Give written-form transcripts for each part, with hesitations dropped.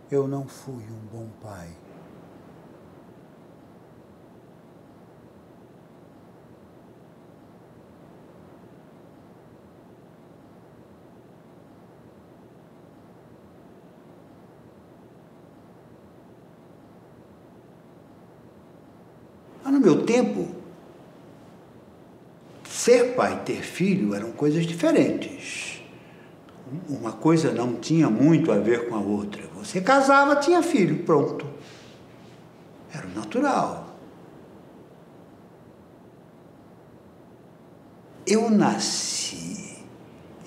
Eu não fui um bom pai. Mas no meu tempo, ser pai e ter filho eram coisas diferentes. Uma coisa não tinha muito a ver com a outra. Você casava, tinha filho, pronto. Era o natural. Eu nasci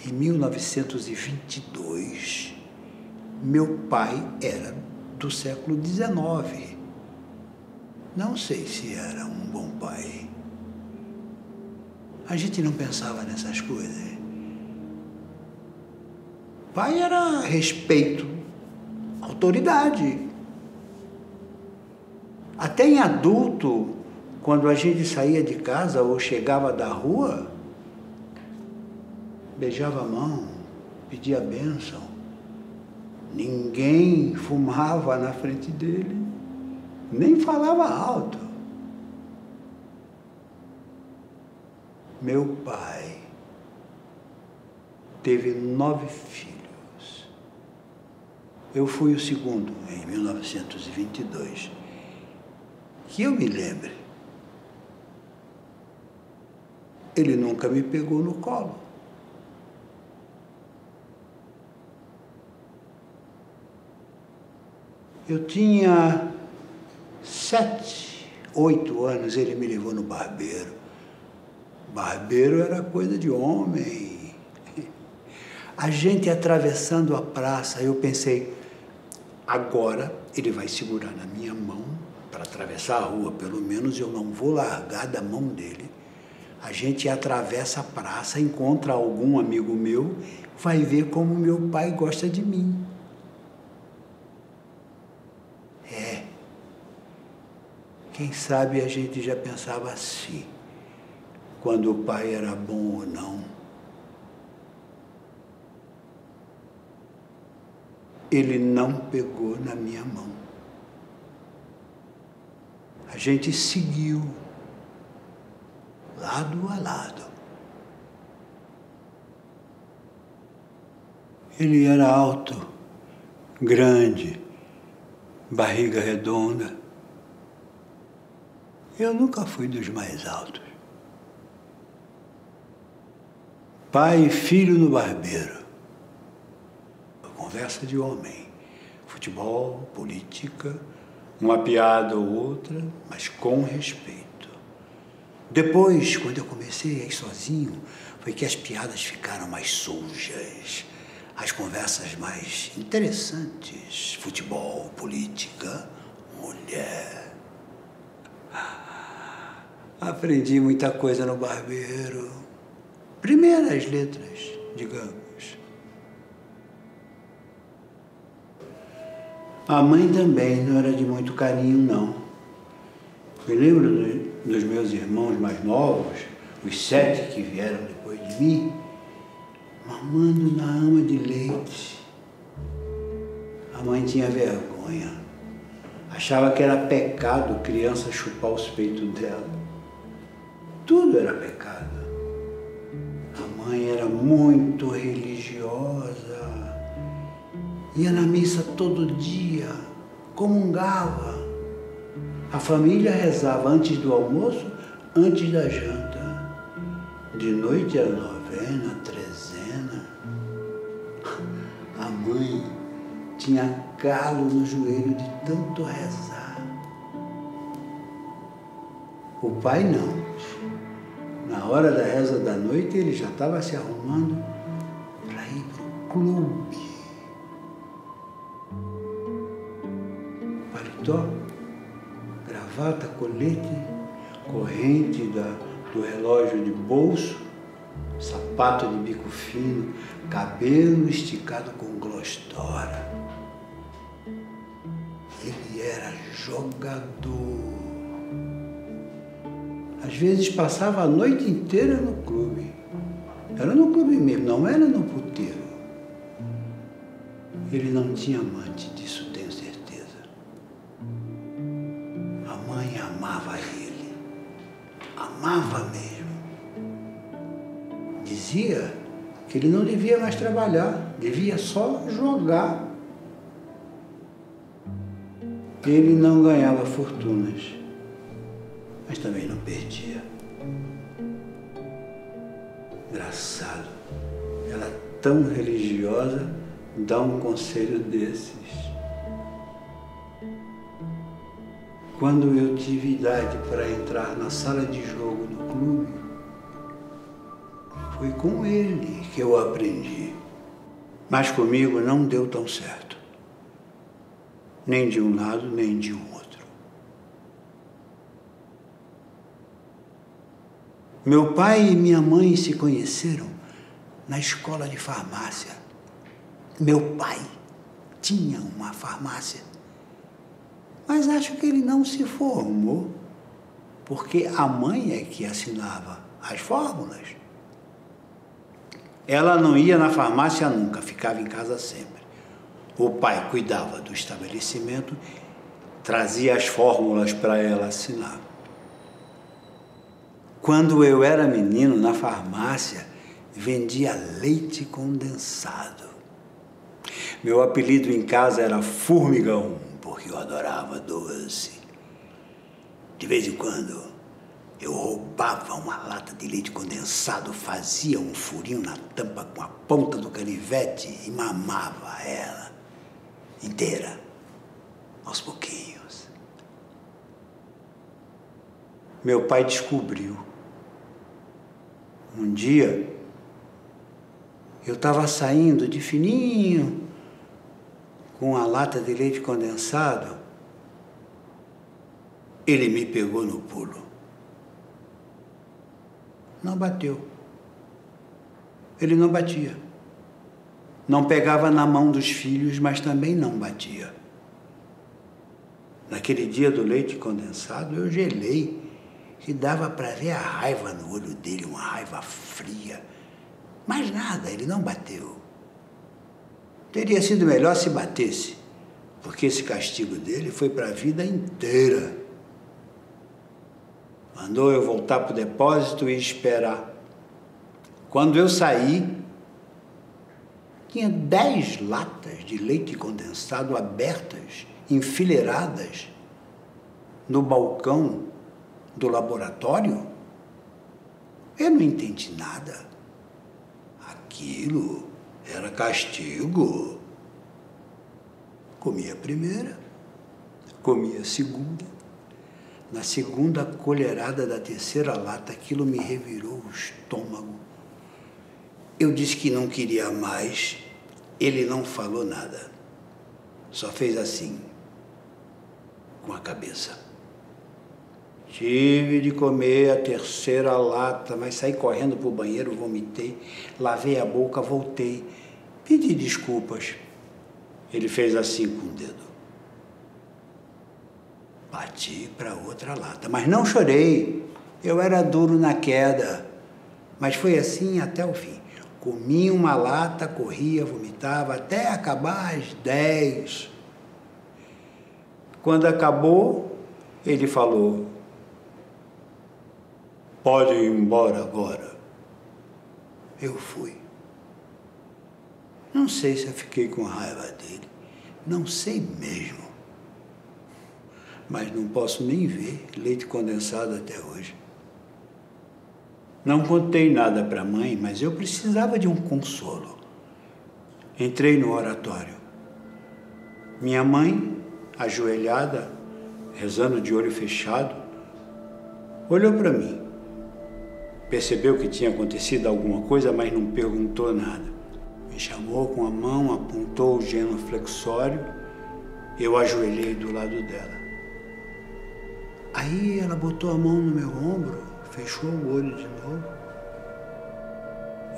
em 1922. Meu pai era do século XIX. Não sei se era um bom pai. A gente não pensava nessas coisas. Pai era respeito, autoridade. Até em adulto, quando a gente saía de casa ou chegava da rua, beijava a mão, pedia bênção. Ninguém fumava na frente dele, nem falava alto. Meu pai teve 9 filhos. Eu fui o segundo, em 1922. Que eu me lembre, ele nunca me pegou no colo. Eu tinha 7, 8 anos, ele me levou no barbeiro. Barbeiro era coisa de homem. A gente atravessando a praça, eu pensei, agora ele vai segurar na minha mão para atravessar a rua, pelo menos eu não vou largar da mão dele. A gente atravessa a praça, encontra algum amigo meu, vai ver como meu pai gosta de mim. Quem sabe a gente já pensava assim, quando o pai era bom ou não. Ele não pegou na minha mão. A gente seguiu, lado a lado. Ele era alto, grande, barriga redonda. Eu nunca fui dos mais altos. Pai e filho no barbeiro. Conversa de homem. Futebol, política, uma piada ou outra, mas com respeito. Depois, quando eu comecei a ir sozinho, foi que as piadas ficaram mais sujas, as conversas mais interessantes. Futebol, política, mulher. Aprendi muita coisa no barbeiro. Primeiras letras, digamos. A mãe também não era de muito carinho, não. Me lembro dos meus irmãos mais novos, os 7 que vieram depois de mim, mamando na ama de leite. A mãe tinha vergonha. Achava que era pecado criança chupar os peitos dela. Tudo era pecado. A mãe era muito religiosa. Ia na missa todo dia, comungava. A família rezava antes do almoço, antes da janta. De noite era novena, trezena. A mãe tinha calo no joelho de tanto rezar. O pai não. Na hora da reza da noite, ele já estava se arrumando para ir para o clube. Paletó, gravata, colete, corrente do relógio de bolso, sapato de bico fino, cabelo esticado com glostora. Ele era jogador. Às vezes passava a noite inteira no clube. Era no clube mesmo, não era no puteiro. Ele não tinha amante, disso tenho amava mesmo. Dizia que ele não devia mais trabalhar, devia só jogar. Ele não ganhava fortunas, mas também não perdia. Engraçado, ela tão religiosa dá um conselho desses. Quando eu tive idade para entrar na sala de jogo do clube, foi com ele que eu aprendi. Mas comigo não deu tão certo. Nem de um lado, nem de um outro. Meu pai e minha mãe se conheceram na escola de farmácia. Meu pai tinha uma farmácia, mas acho que ele não se formou, porque a mãe é que assinava as fórmulas. Ela não ia na farmácia nunca, ficava em casa sempre. O pai cuidava do estabelecimento, trazia as fórmulas para ela assinar. Quando eu era menino, na farmácia, vendia leite condensado. Meu apelido em casa era Formigão, porque eu adorava doce. De vez em quando, eu roubava uma lata de leite condensado, fazia um furinho na tampa com a ponta do canivete e mamava ela inteira, aos pouquinhos. Meu pai descobriu. Um dia, eu estava saindo de fininho com a lata de leite condensado, ele me pegou no pulo. Não bateu. Ele não batia. Não pegava na mão dos filhos, mas também não batia. Naquele dia do leite condensado, eu gelei e dava para ver a raiva no olho dele, uma raiva fria. Mas nada, ele não bateu. Teria sido melhor se batesse, porque esse castigo dele foi para a vida inteira. Mandou eu voltar para o depósito e esperar. Quando eu saí, tinha 10 latas de leite condensado abertas, enfileiradas, no balcão do laboratório. Eu não entendi nada. Aquilo era castigo. Comi a primeira, comi a segunda. Na segunda colherada da terceira lata, aquilo me revirou o estômago. Eu disse que não queria mais, ele não falou nada. Só fez assim, com a cabeça. Tive de comer a terceira lata, mas saí correndo para o banheiro, vomitei, lavei a boca, voltei, pedi desculpas. Ele fez assim com o dedo. Bati para outra lata, mas não chorei. Eu era duro na queda, mas foi assim até o fim. Comi uma lata, corria, vomitava, até acabar às 10. Quando acabou, ele falou: pode ir embora agora. Eu fui. Não sei se eu fiquei com raiva dele, não sei mesmo. Mas não posso nem ver leite condensado até hoje. Não contei nada para a mãe, mas eu precisava de um consolo. Entrei no oratório. Minha mãe, ajoelhada, rezando de olho fechado, olhou para mim. Percebeu que tinha acontecido alguma coisa, mas não perguntou nada. Me chamou com a mão, apontou o genuflexório, eu ajoelhei do lado dela. Aí ela botou a mão no meu ombro, fechou o olho de novo,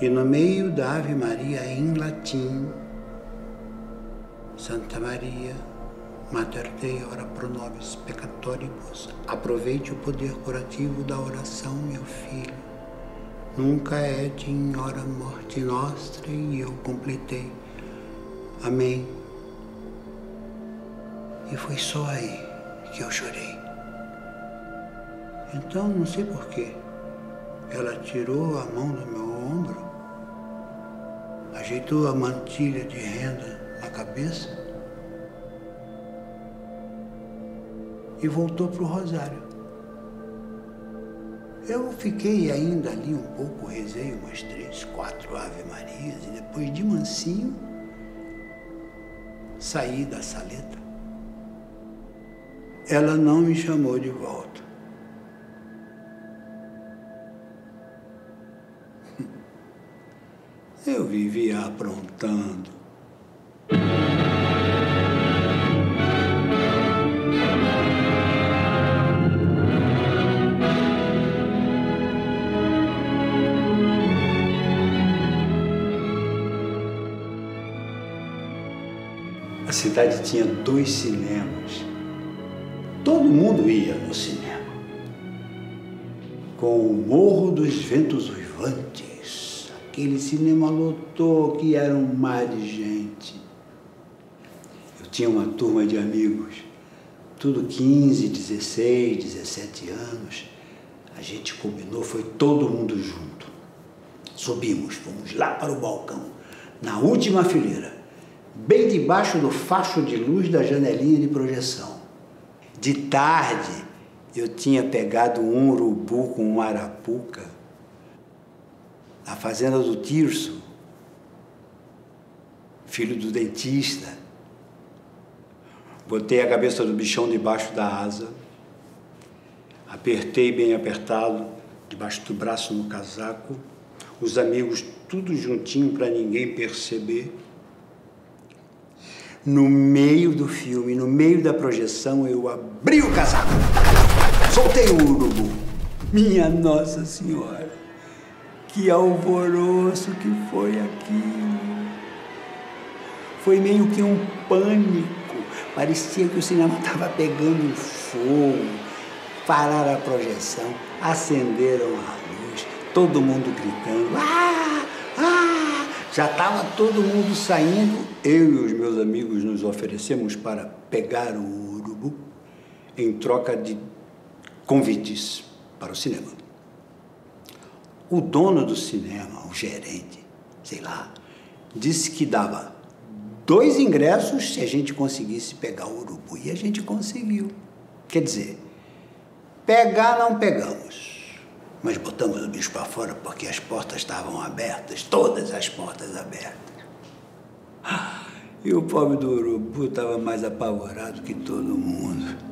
e no meio da Ave Maria em latim, Santa Maria, Mater Dei, ora pro nobis peccatoribus, aproveite o poder curativo da oração, meu filho. Nunca et in hora morte nostra, e eu completei. Amém. E foi só aí que eu chorei. Então, não sei porquê, Ela tirou a mão do meu ombro, ajeitou a mantilha de renda na cabeça e voltou para o rosário. Eu fiquei ainda ali um pouco, rezei umas 3, 4 Ave Marias e depois de mansinho saí da saleta. Ela não me chamou de volta. Eu vivia aprontando. A cidade tinha 2 cinemas. Todo mundo ia no cinema. Com o Morro dos Ventos Uivantes, aquele cinema lotou que era um mar de gente. Eu tinha uma turma de amigos, tudo 15, 16, 17 anos. A gente combinou, foi todo mundo junto. Subimos, fomos lá para o balcão, na última fileira, bem debaixo do facho de luz da janelinha de projeção. De tarde, eu tinha pegado um urubu com uma arapuca na fazenda do Tirso, filho do dentista. Botei a cabeça do bichão debaixo da asa, apertei bem apertado, debaixo do braço no casaco, os amigos tudo juntinho para ninguém perceber. No meio do filme, no meio da projeção, eu abri o casaco, soltei o urubu. Minha Nossa Senhora, que alvoroço que foi aquilo! Foi meio que um pânico, parecia que o cinema estava pegando fogo. Pararam a projeção, acenderam a luz, todo mundo gritando, ah, ah! Já estava todo mundo saindo, eu e os meus amigos nos oferecemos para pegar o urubu em troca de convites para o cinema. O dono do cinema, o gerente, sei lá, disse que dava 2 ingressos se a gente conseguisse pegar o urubu. E a gente conseguiu. Quer dizer, pegar não pegamos, mas botamos o bicho para fora porque as portas estavam abertas, todas as portas abertas. E o pobre do urubu estava mais apavorado que todo mundo.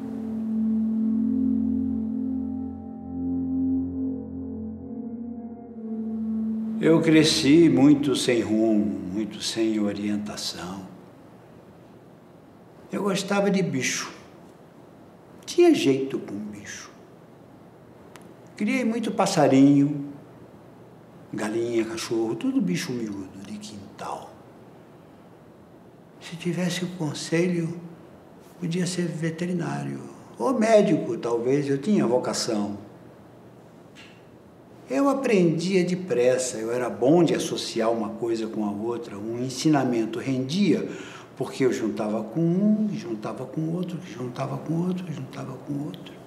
Eu cresci muito sem rumo, muito sem orientação. Eu gostava de bicho. Tinha jeito com bicho. Criei muito passarinho, galinha, cachorro, tudo bicho miúdo, de quintal. Se tivesse o conselho, podia ser veterinário. Ou médico, talvez, eu tinha vocação. Eu aprendia depressa, eu era bom de associar uma coisa com a outra, um ensinamento rendia, porque eu juntava com um, juntava com outro, juntava com outro, juntava com outro.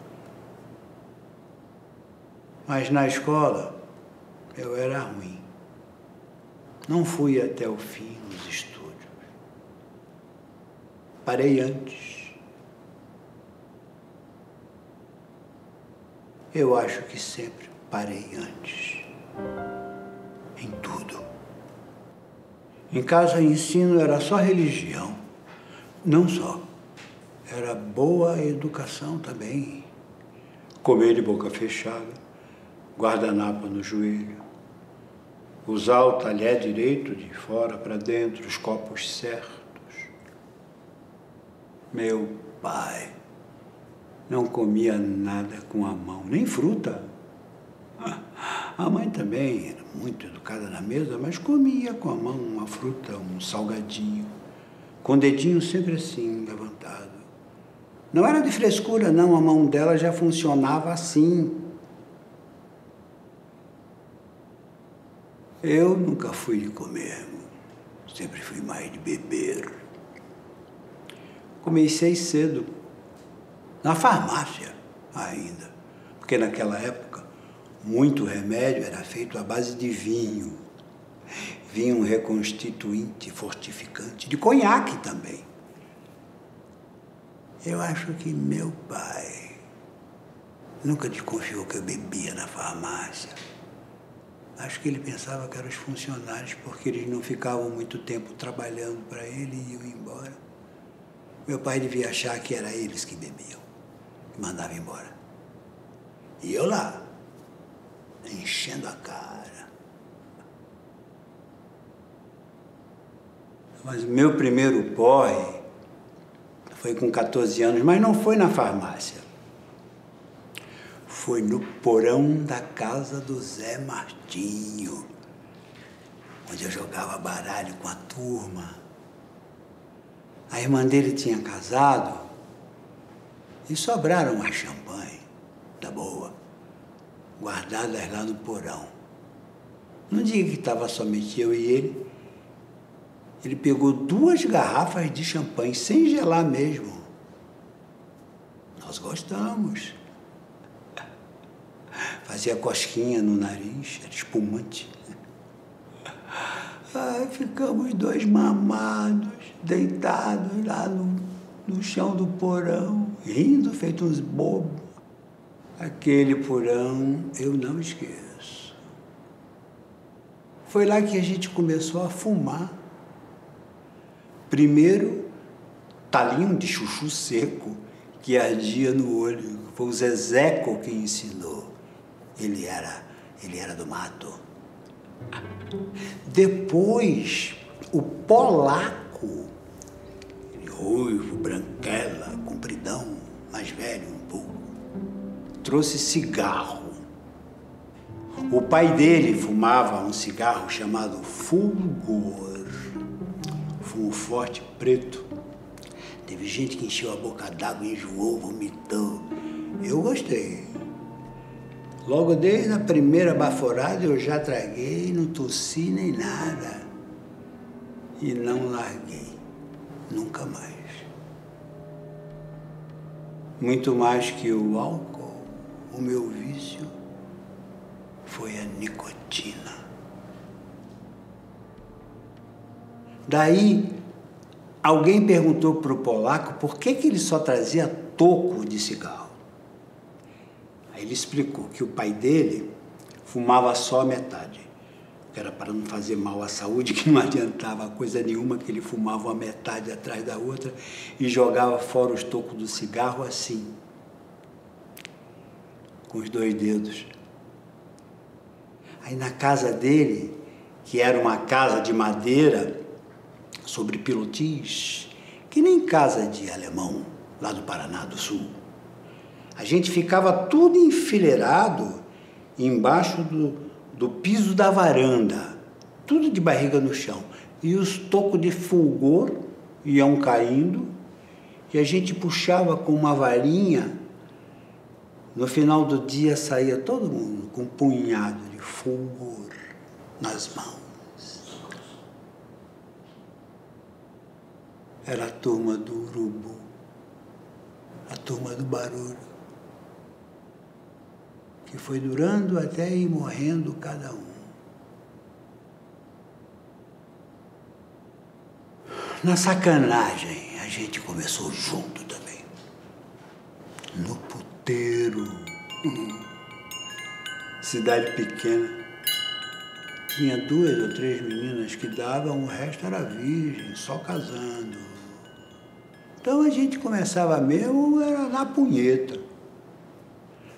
Mas na escola, eu era ruim. Não fui até o fim nos estudos. Parei antes. Eu acho que sempre parei antes. Em tudo. Em casa, ensino era só religião. Não só. Era boa educação também. Comer de boca fechada. Guardanapo no joelho, usar o talher direito de fora para dentro, os copos certos. Meu pai não comia nada com a mão, nem fruta. A mãe também era muito educada na mesa, mas comia com a mão uma fruta, um salgadinho, com o dedinho sempre assim, levantado. Não era de frescura, não, a mão dela já funcionava assim. Eu nunca fui de comer, sempre fui mais de beber. Comecei cedo, na farmácia ainda, porque naquela época Muito remédio era feito à base de vinho. Vinho reconstituinte, fortificante, de conhaque também. Eu acho que meu pai nunca desconfiou que eu bebia na farmácia. Acho que ele pensava que eram os funcionários, porque eles não ficavam muito tempo trabalhando para ele e iam embora. Meu pai devia achar que era eles que bebiam, que mandavam embora. E eu lá, enchendo a cara. Mas o meu primeiro porre foi com 14 anos, mas não foi na farmácia. Foi no porão da casa do Zé Martinho, onde eu jogava baralho com a turma. A irmã dele tinha casado e sobraram umas champanhe, da boa, guardadas lá no porão. No dia que estava somente eu e ele pegou 2 garrafas de champanhe, sem gelar mesmo. Nós gostamos. Fazia cosquinha no nariz, era espumante. Ai, ficamos 2 mamados, deitados lá no chão do porão, rindo, feito uns bobos. Aquele porão eu não esqueço. Foi lá que a gente começou a fumar. Primeiro, talinho de chuchu seco que ardia no olho. Foi o Zezeco que ensinou. Ele era do mato. Depois, o polaco, ruivo, branquela, compridão, mais velho um pouco, trouxe cigarro. O pai dele fumava um cigarro chamado Fulgor, fumo forte, preto. Teve gente que encheu a boca d'água, enjoou, vomitou. Eu gostei. Logo desde a primeira baforada eu já traguei, não tossi nem nada. E não larguei, nunca mais. Muito mais que o álcool, o meu vício foi a nicotina. Daí, alguém perguntou para o polaco por que ele só trazia toco de cigarro. Aí ele explicou que o pai dele fumava só a metade, que era para não fazer mal à saúde, que não adiantava coisa nenhuma, que ele fumava uma metade atrás da outra e jogava fora os tocos do cigarro assim, com os 2 dedos. Aí na casa dele, que era uma casa de madeira, sobre pilotis, que nem casa de alemão, lá do Paraná do Sul. A gente ficava tudo enfileirado embaixo do piso da varanda, tudo de barriga no chão. E os tocos de fulgor iam caindo e a gente puxava com uma varinha. No final do dia saía todo mundo com um punhado de fulgor nas mãos. Era a turma do urubu, a turma do barulho, que foi durando até ir morrendo cada um. Na sacanagem, a gente começou junto também. No puteiro. Cidade pequena. Tinha 2 ou 3 meninas que davam, o resto era virgem, só casando. Então a gente começava mesmo, era na punheta.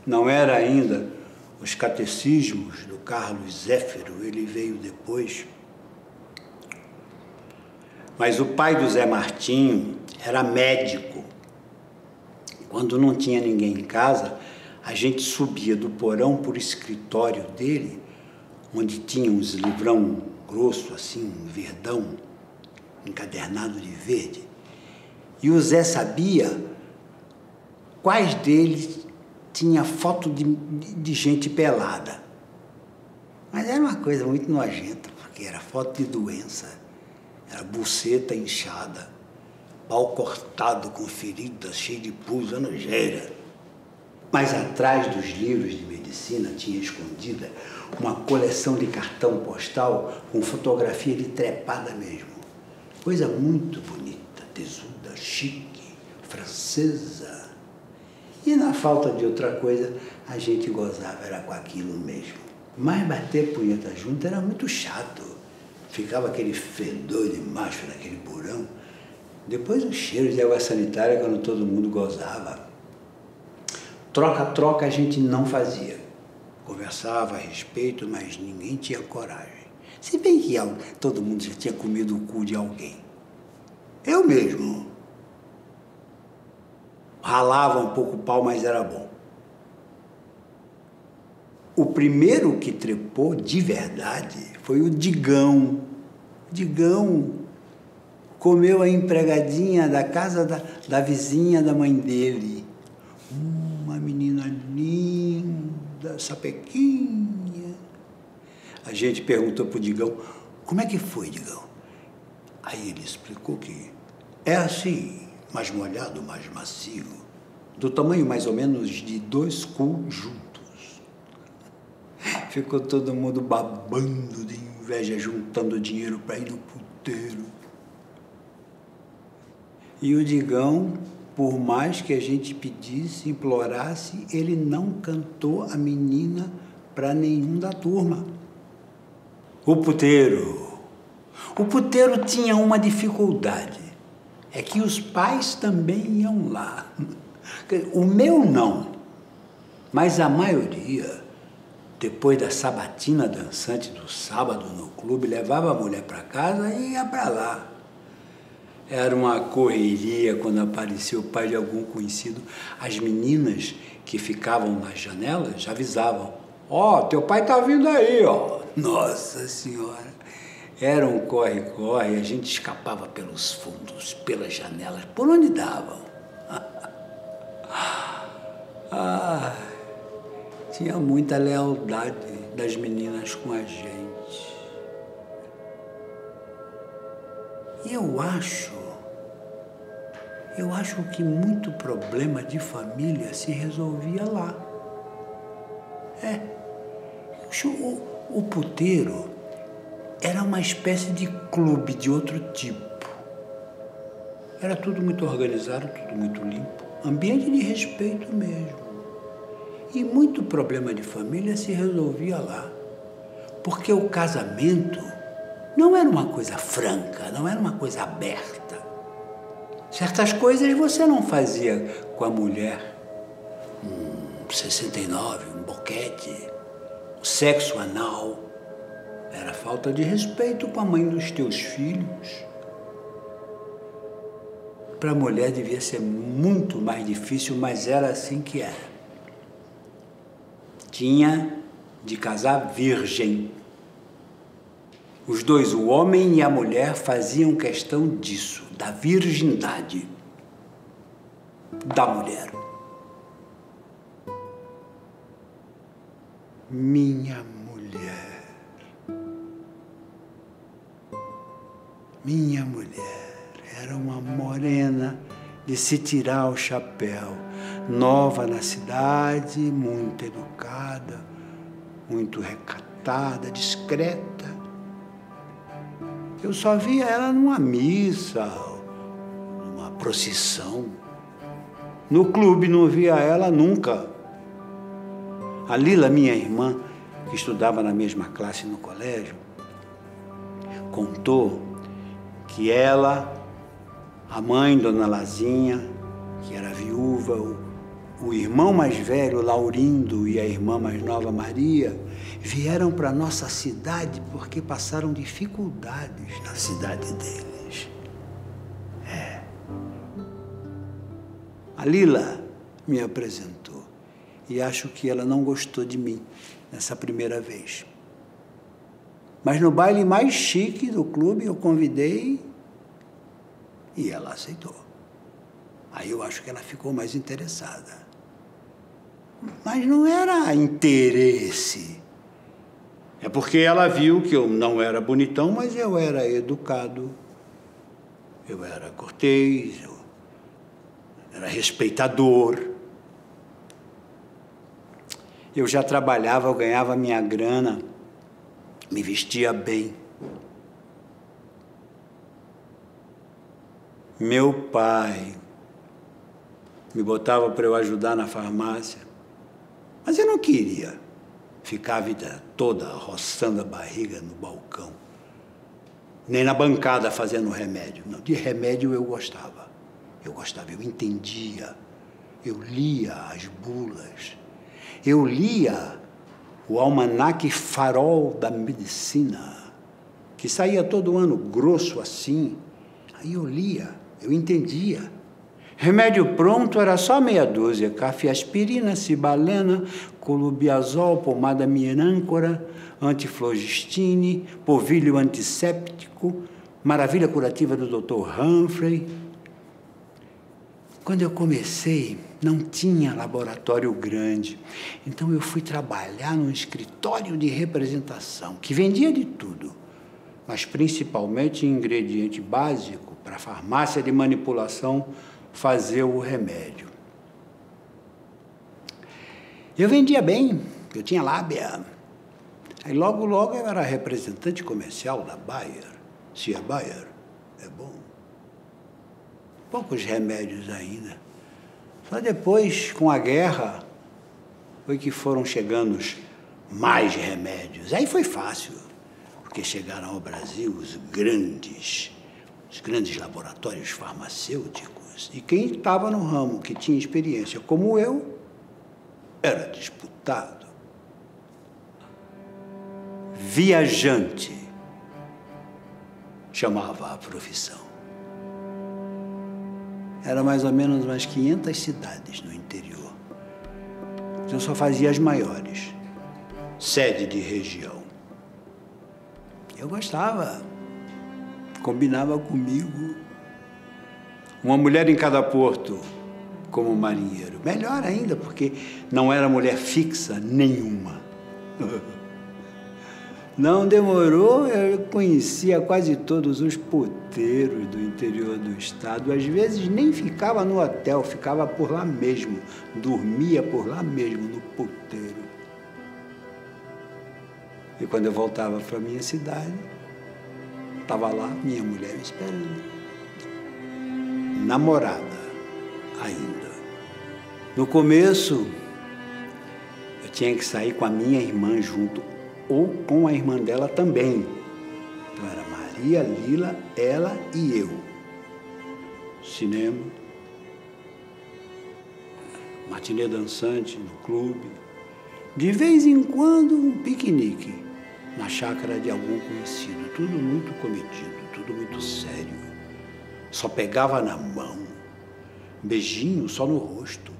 Não era ainda os catecismos do Carlos Zéfiro, ele veio depois. Mas o pai do Zé Martinho era médico. Quando não tinha ninguém em casa, a gente subia do porão por escritório dele, onde tinha uns livrão grosso assim, um verdão, encadernado de verde. E o Zé sabia quais deles tinha foto de gente pelada. Mas era uma coisa muito nojenta, porque era foto de doença. Era buceta inchada, pau cortado com feridas, cheio de pus, a nojeira. Mas atrás dos livros de medicina tinha escondida uma coleção de cartão postal com fotografia de trepada mesmo. Coisa muito bonita, tesuda, chique, francesa. E na falta de outra coisa, a gente gozava, era com aquilo mesmo. Mas bater punheta junto era muito chato. Ficava aquele fedor de macho naquele porão. Depois o cheiro de água sanitária quando todo mundo gozava. Troca-troca a gente não fazia. Conversava a respeito, mas ninguém tinha coragem. Se bem que todo mundo já tinha comido o cu de alguém. Eu mesmo. Ralava um pouco o pau, mas era bom. O primeiro que trepou de verdade foi o Digão. Digão comeu a empregadinha da casa da vizinha da mãe dele. Uma menina linda, sapequinha. A gente perguntou pro Digão, como é que foi, Digão? Aí ele explicou que é assim, mais molhado, mais macio, do tamanho mais ou menos de 2 cus juntos. Ficou todo mundo babando de inveja, juntando dinheiro para ir no puteiro. E o Digão, por mais que a gente pedisse, implorasse, ele não cantou a menina para nenhum da turma. O puteiro tinha uma dificuldade, é que os pais também iam lá. O meu não, mas a maioria, depois da sabatina dançante do sábado no clube, levava a mulher para casa e ia para lá. Era uma correria quando aparecia o pai de algum conhecido. As meninas que ficavam nas janelas avisavam, teu pai tá vindo aí, ó. Nossa Senhora! Era um corre-corre, a gente escapava pelos fundos, pelas janelas, por onde davam. Tinha muita lealdade das meninas com a gente. E eu acho que muito problema de família se resolvia lá. O puteiro era uma espécie de clube de outro tipo. Era tudo muito organizado, tudo muito limpo. Ambiente de respeito mesmo. E muito problema de família se resolvia lá. Porque o casamento não era uma coisa franca, não era uma coisa aberta. Certas coisas você não fazia com a mulher. 69, um boquete, o sexo anal. Era falta de respeito com a mãe dos teus filhos. Para a mulher devia ser muito mais difícil, mas era assim que era. Tinha de casar virgem. Os dois, o homem e a mulher, faziam questão disso, da virgindade da mulher. Minha mulher era uma morena de se tirar o chapéu, nova na cidade, muito educada, muito recatada, discreta. Eu só via ela numa missa, numa procissão. No clube não via ela nunca. A Lila, minha irmã, que estudava na mesma classe no colégio, contou que ela, a mãe, Dona Lazinha, que era viúva, o irmão mais velho, Laurindo, e a irmã mais nova, Maria, vieram para nossa cidade porque passaram dificuldades na cidade deles. A Lila me apresentou e acho que ela não gostou de mim nessa primeira vez. Mas no baile mais chique do clube eu convidei e ela aceitou. Aí eu acho que ela ficou mais interessada. Mas não era interesse. É porque ela viu que eu não era bonitão, mas eu era educado, eu era cortês, eu era respeitador. Eu já trabalhava, eu ganhava minha grana, me vestia bem. Meu pai me botava para eu ajudar na farmácia, mas eu não queria ficar a vida toda roçando a barriga no balcão, nem na bancada fazendo remédio. Não, de remédio eu gostava, eu entendia, eu lia as bulas, eu lia o almanaque Farol da Medicina, que saía todo ano grosso assim. Aí eu lia, eu entendia. Remédio pronto era só meia dúzia: cafeaspirina, cibalena, colubiazol, pomada minâncora, antiflogistine, polvilho antisséptico, maravilha curativa do Dr. Humphrey. Quando eu comecei, não tinha laboratório grande, então eu fui trabalhar num escritório de representação, que vendia de tudo, mas principalmente ingrediente básico para a farmácia de manipulação fazer o remédio. Eu vendia bem, eu tinha lábia. Aí logo eu era representante comercial da Bayer. Se é Bayer, é bom. Poucos remédios ainda. Só depois, com a guerra, foi que foram chegando mais remédios. Aí foi fácil, porque chegaram ao Brasil os grandes laboratórios farmacêuticos. E quem estava no ramo, que tinha experiência, como eu, era disputado. Viajante chamava a profissão. Era mais ou menos umas 500 cidades no interior. Eu só fazia as maiores, sede de região. Eu gostava, combinava comigo. Uma mulher em cada porto, como marinheiro. Melhor ainda, porque não era mulher fixa nenhuma. Não demorou, eu conhecia quase todos os poteiros do interior do estado. Às vezes nem ficava no hotel, ficava por lá mesmo, dormia por lá mesmo, no poteiro. E quando eu voltava para a minha cidade, estava lá minha mulher me esperando. Namorada ainda. No começo, eu tinha que sair com a minha irmã junto, ou com a irmã dela também. Então era Maria, Lila, ela e eu. Cinema, matinê dançante no clube, de vez em quando um piquenique na chácara de algum conhecido. Tudo muito cometido, tudo muito sério. Só pegava na mão, beijinho só no rosto.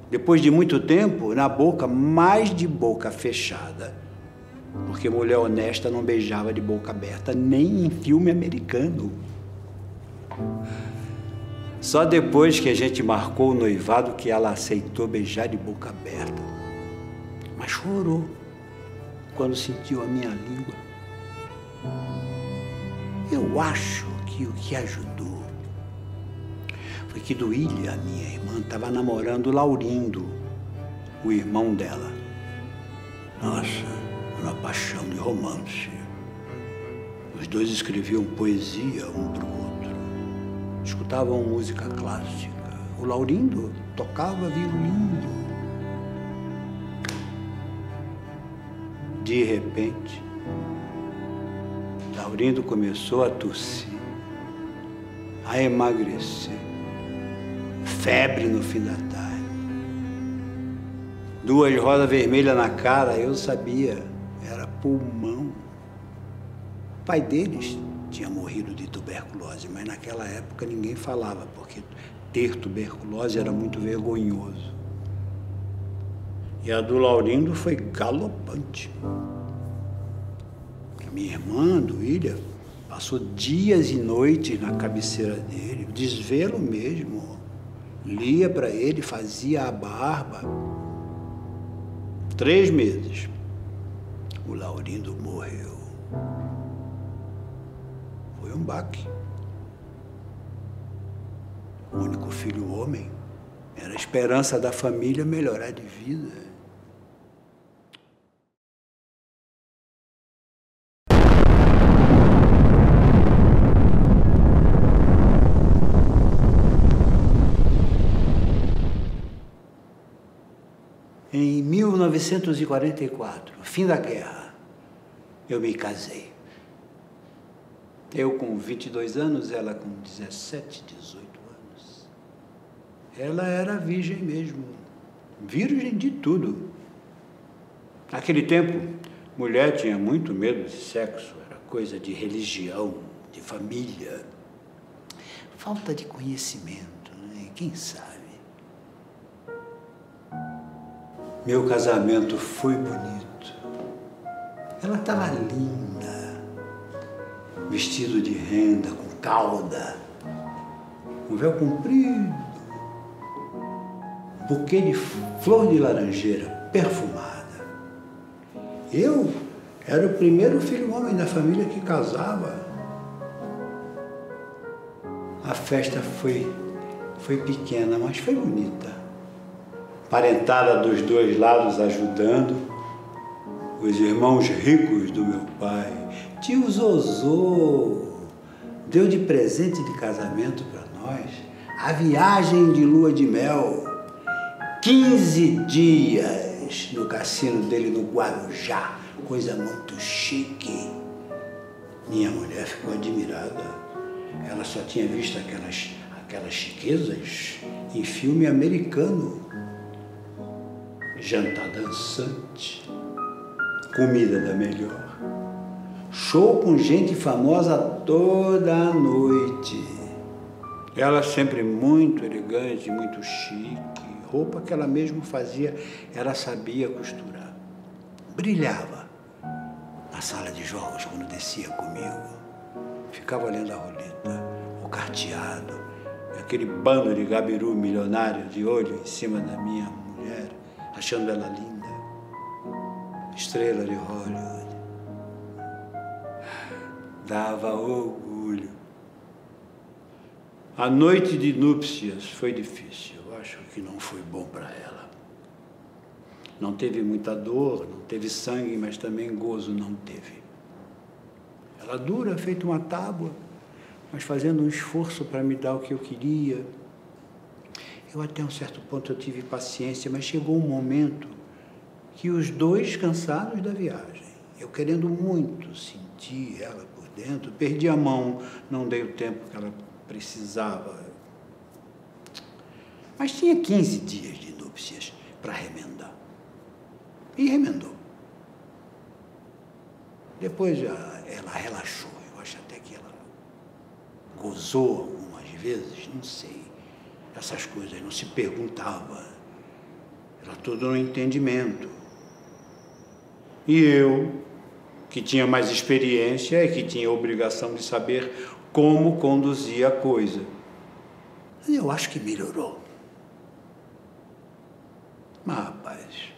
Depois de muito tempo, na boca, mais de boca fechada. Porque mulher honesta não beijava de boca aberta, nem em filme americano. Só depois que a gente marcou o noivado que ela aceitou beijar de boca aberta. Mas chorou quando sentiu a minha língua. Eu acho que o que ajudou foi que Duília, a minha irmã, estava namorando o Laurindo, o irmão dela. Nossa, uma paixão de romance. Os dois escreviam poesia um para o outro. Escutavam música clássica. O Laurindo tocava violino. De repente, Laurindo começou a tossir, a emagrecer. Febre no fim da tarde. 2 rodas vermelhas na cara, eu sabia, era pulmão. O pai deles tinha morrido de tuberculose, mas naquela época ninguém falava, porque ter tuberculose era muito vergonhoso. E a do Laurindo foi galopante. A minha irmã, Duília, passou dias e noites na cabeceira dele, desvelo mesmo. Lia para ele, fazia a barba. 3 meses. O Laurindo morreu. Foi um baque. O único filho homem. Era a esperança da família melhorar de vida. 1944, fim da guerra, eu me casei. Eu com 22 anos, ela com 17, 18 anos. Ela era virgem mesmo, virgem de tudo. Naquele tempo, mulher tinha muito medo de sexo, era coisa de religião, de família. Falta de conhecimento, né? Quem sabe? Meu casamento foi bonito. Ela estava linda, vestido de renda, com cauda, um véu comprido, buquê de flor de laranjeira perfumada. Eu era o primeiro filho homem da família que casava. A festa foi pequena, mas foi bonita. Parentada dos dois lados ajudando, os irmãos ricos do meu pai. Tio Zozô deu de presente de casamento para nós a viagem de lua de mel. 15 dias no cassino dele no Guarujá, coisa muito chique. Minha mulher ficou admirada. Ela só tinha visto aquelas chiquezas em filme americano. Jantar dançante, comida da melhor, show com gente famosa toda a noite. Ela sempre muito elegante, muito chique, roupa que ela mesma fazia, ela sabia costurar. Brilhava na sala de jogos quando descia comigo. Ficava olhando a roleta, o carteado, aquele bando de gabiru milionário de olho em cima da minha mulher, achando ela linda, estrela de Hollywood. Dava orgulho. A noite de núpcias foi difícil, eu acho que não foi bom para ela. Não teve muita dor, não teve sangue, mas também gozo não teve. Ela dura, feito uma tábua, mas fazendo um esforço para me dar o que eu queria. Eu até um certo ponto eu tive paciência, mas chegou um momento que os dois cansados da viagem, eu querendo muito sentir ela por dentro, perdi a mão, não dei o tempo que ela precisava. Mas tinha 15 dias de núpcias para remendar. E remendou. Depois ela relaxou, eu acho até que ela gozou algumas vezes, não sei. Essas coisas não se perguntava, era tudo no entendimento. E eu, que tinha mais experiência e que tinha a obrigação de saber como conduzir a coisa, eu acho que melhorou. Mas, rapaz,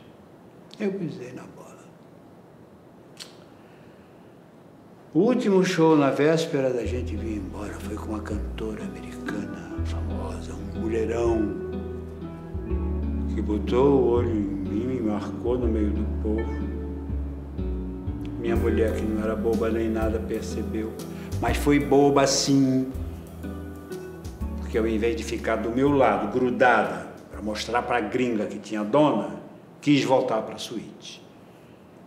eu pisei na bola. O último show na véspera da gente vir embora foi com uma cantora americana famosa, um mulherão, que botou o olho em mim, me marcou no meio do povo. Minha mulher, que não era boba nem nada, percebeu, mas foi boba sim, porque ao invés de ficar do meu lado, grudada, para mostrar para a gringa que tinha dona, quis voltar para a suíte.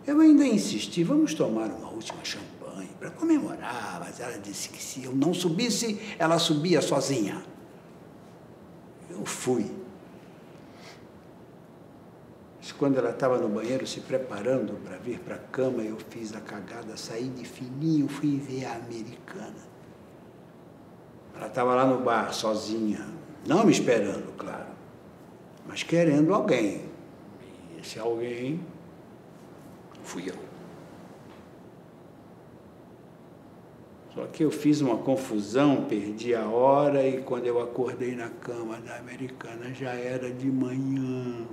Eu ainda insisti, vamos tomar uma última champanhe para comemorar, mas ela disse que se eu não subisse, ela subia sozinha. Eu fui. Mas quando ela estava no banheiro se preparando para vir para a cama, eu fiz a cagada, saí de fininho, fui ver a americana. Ela estava lá no bar, sozinha, não me esperando, claro, mas querendo alguém. E esse alguém fui eu. Só que eu fiz uma confusão, perdi a hora e quando eu acordei na cama da americana já era de manhã.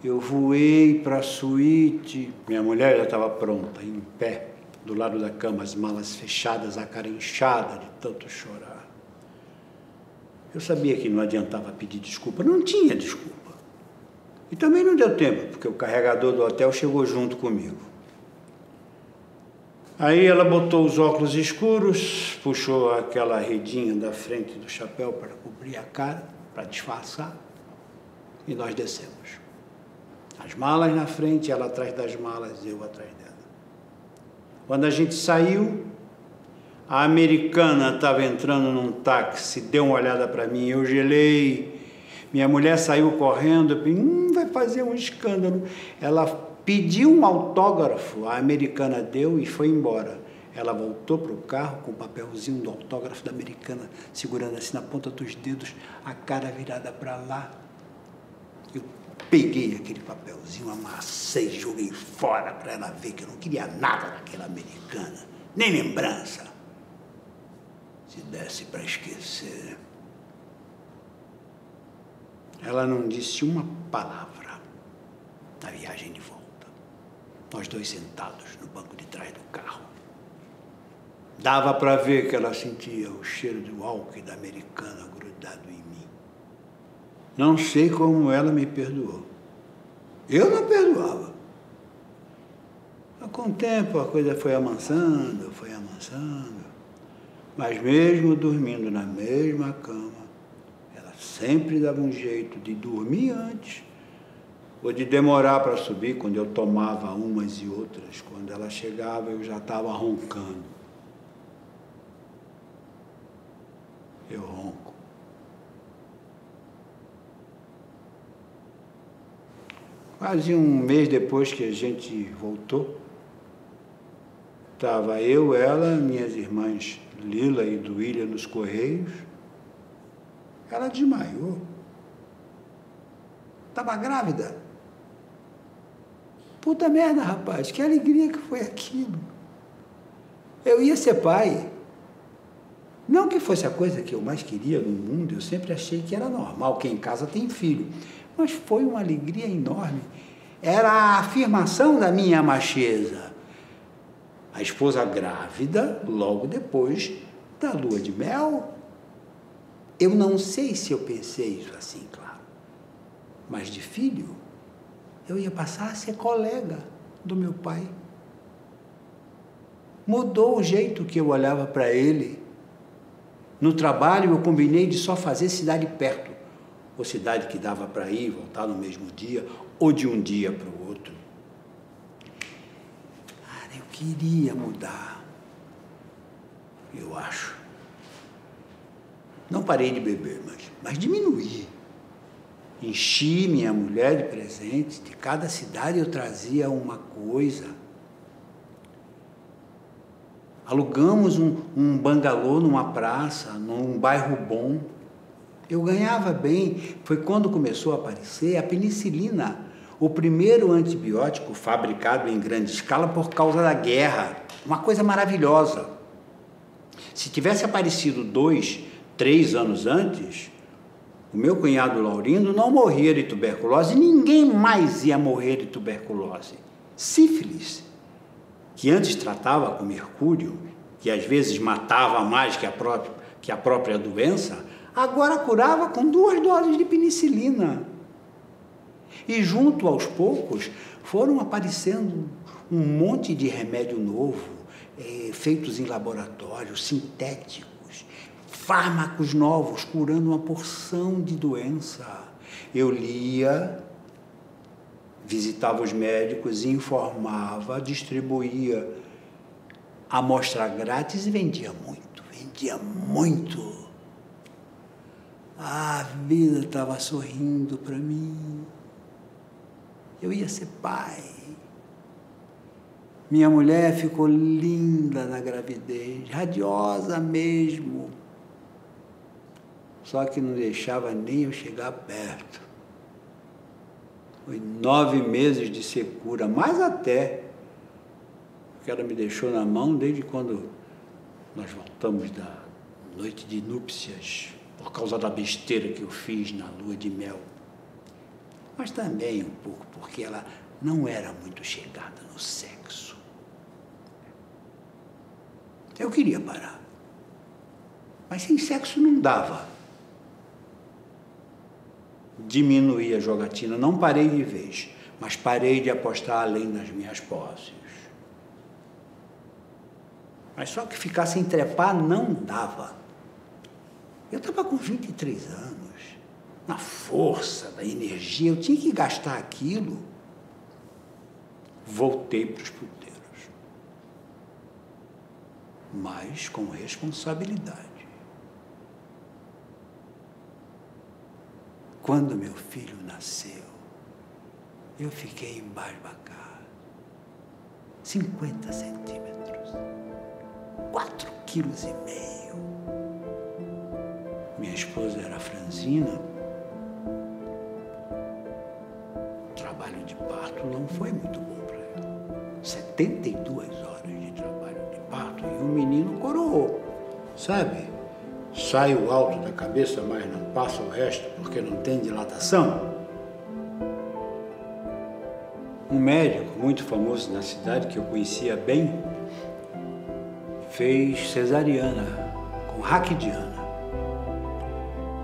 Eu voei para a suíte, minha mulher já estava pronta, em pé, do lado da cama, as malas fechadas, a cara inchada de tanto chorar. Eu sabia que não adiantava pedir desculpa, não tinha desculpa. E também não deu tempo, porque o carregador do hotel chegou junto comigo. Aí ela botou os óculos escuros, puxou aquela redinha da frente do chapéu para cobrir a cara, para disfarçar, e nós descemos. As malas na frente, ela atrás das malas, eu atrás dela. Quando a gente saiu, a americana estava entrando num táxi, deu uma olhada para mim, eu gelei. Minha mulher saiu correndo, vai fazer um escândalo. Ela pediu um autógrafo, a americana deu e foi embora. Ela voltou para o carro com o papelzinho do autógrafo da americana, segurando assim na ponta dos dedos, a cara virada para lá. Eu peguei aquele papelzinho, amassei, joguei fora para ela ver que eu não queria nada daquela americana, nem lembrança. Se desse para esquecer. Ela não disse uma palavra na viagem de volta. Nós dois sentados no banco de trás do carro. Dava para ver que ela sentia o cheiro do álcool da americana grudado em mim. Não sei como ela me perdoou. Eu não perdoava. Mas com o tempo a coisa foi amansando. Mas mesmo dormindo na mesma cama, ela sempre dava um jeito de dormir antes ou de demorar para subir quando eu tomava umas e outras. Quando ela chegava, eu já estava roncando. Eu ronco. Quase um mês depois que a gente voltou, estava eu, ela, minhas irmãs Lila e Duília nos Correios. Ela desmaiou. Estava grávida. Puta merda, rapaz, que alegria que foi aquilo. Eu ia ser pai. Não que fosse a coisa que eu mais queria no mundo, eu sempre achei que era normal, quem em casa tem filho. Mas foi uma alegria enorme. Era a afirmação da minha macheza. A esposa grávida, logo depois da lua de mel. Eu não sei se eu pensei isso assim, claro. Mas de filho, eu ia passar a ser colega do meu pai. Mudou o jeito que eu olhava para ele. No trabalho, eu combinei de só fazer cidade perto, ou cidade que dava para ir e voltar no mesmo dia, ou de um dia para o outro. Cara, eu queria mudar, eu acho. Não parei de beber, mas diminuí. Enchi minha mulher de presentes, de cada cidade eu trazia uma coisa. Alugamos um bangalô numa praça, num bairro bom. Eu ganhava bem. Foi quando começou a aparecer a penicilina, o primeiro antibiótico fabricado em grande escala por causa da guerra. Uma coisa maravilhosa. Se tivesse aparecido 2, 3 anos antes, o meu cunhado Laurindo não morria de tuberculose, ninguém mais ia morrer de tuberculose. Sífilis, que antes tratava com mercúrio, que às vezes matava mais que a própria doença, agora curava com 2 doses de penicilina. E junto aos poucos foram aparecendo um monte de remédio novo, feitos em laboratório, sintéticos, fármacos novos, curando uma porção de doença. Eu lia, visitava os médicos, informava, distribuía amostra grátis e vendia muito. A vida estava sorrindo para mim. Eu ia ser pai. Minha mulher ficou linda na gravidez, radiosa mesmo. Só que não deixava nem eu chegar perto. Foi 9 meses de secura, mais até, porque ela me deixou na mão desde quando nós voltamos da noite de núpcias, por causa da besteira que eu fiz na lua de mel. Mas também um pouco porque ela não era muito chegada no sexo. Eu queria parar, mas sem sexo não dava. Diminuí a jogatina, não parei de vez, mas parei de apostar além das minhas posses. Mas só que ficar sem trepar não dava. Eu estava com 23 anos, na força da energia, eu tinha que gastar aquilo. voltei para os puteiros, mas com responsabilidade. Quando meu filho nasceu, eu fiquei embasbacado. 50 centímetros, 4,5 quilos. Minha esposa era franzina. O trabalho de parto não foi muito bom para ela. 72 horas de trabalho de parto e o menino coroou, sabe? Sai o alto da cabeça, mas não passa o resto porque não tem dilatação. Um médico muito famoso na cidade, que eu conhecia bem, fez cesariana com raquidiana.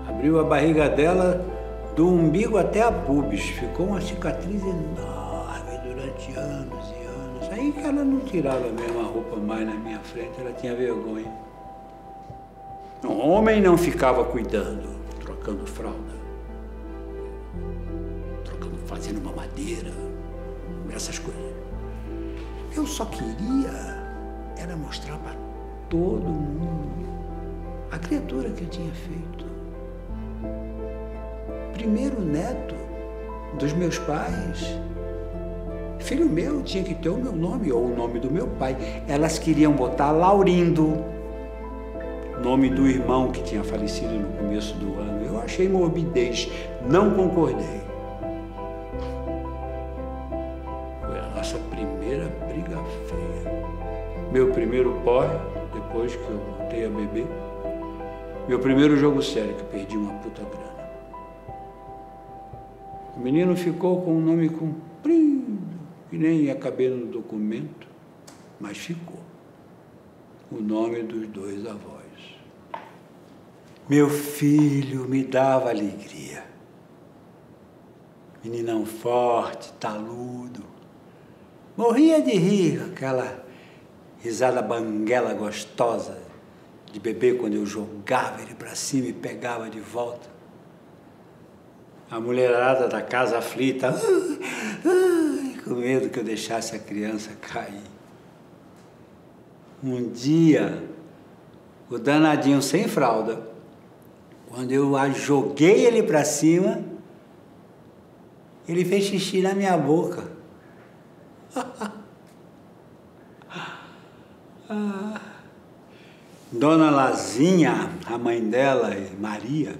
Abriu a barriga dela do umbigo até a pubis. Ficou uma cicatriz enorme durante anos e anos. Aí que ela não tirava a mesma roupa mais na minha frente, ela tinha vergonha. O homem não ficava cuidando, trocando fralda, fazendo mamadeira, essas coisas. Eu só queria era mostrar para todo mundo a criatura que eu tinha feito. Primeiro neto dos meus pais. Filho meu tinha que ter o meu nome ou o nome do meu pai. Elas queriam botar Laurindo, nome do irmão que tinha falecido no começo do ano. Eu achei morbidez, não concordei. Foi a nossa primeira briga feia. Meu primeiro porre, depois que eu voltei a beber. Meu primeiro jogo sério, que eu perdi uma puta grana. O menino ficou com um nome comprido, que nem ia caber no documento, mas ficou. O nome dos dois avós. Meu filho me dava alegria. Meninão forte, taludo. Morria de rir, aquela risada banguela gostosa de bebê quando eu jogava ele para cima e pegava de volta. A mulherada da casa aflita, com medo que eu deixasse a criança cair. Um dia, o danadinho sem fralda, quando eu joguei ele para cima, ele fez xixi na minha boca. Dona Lazinha, a mãe dela e Maria,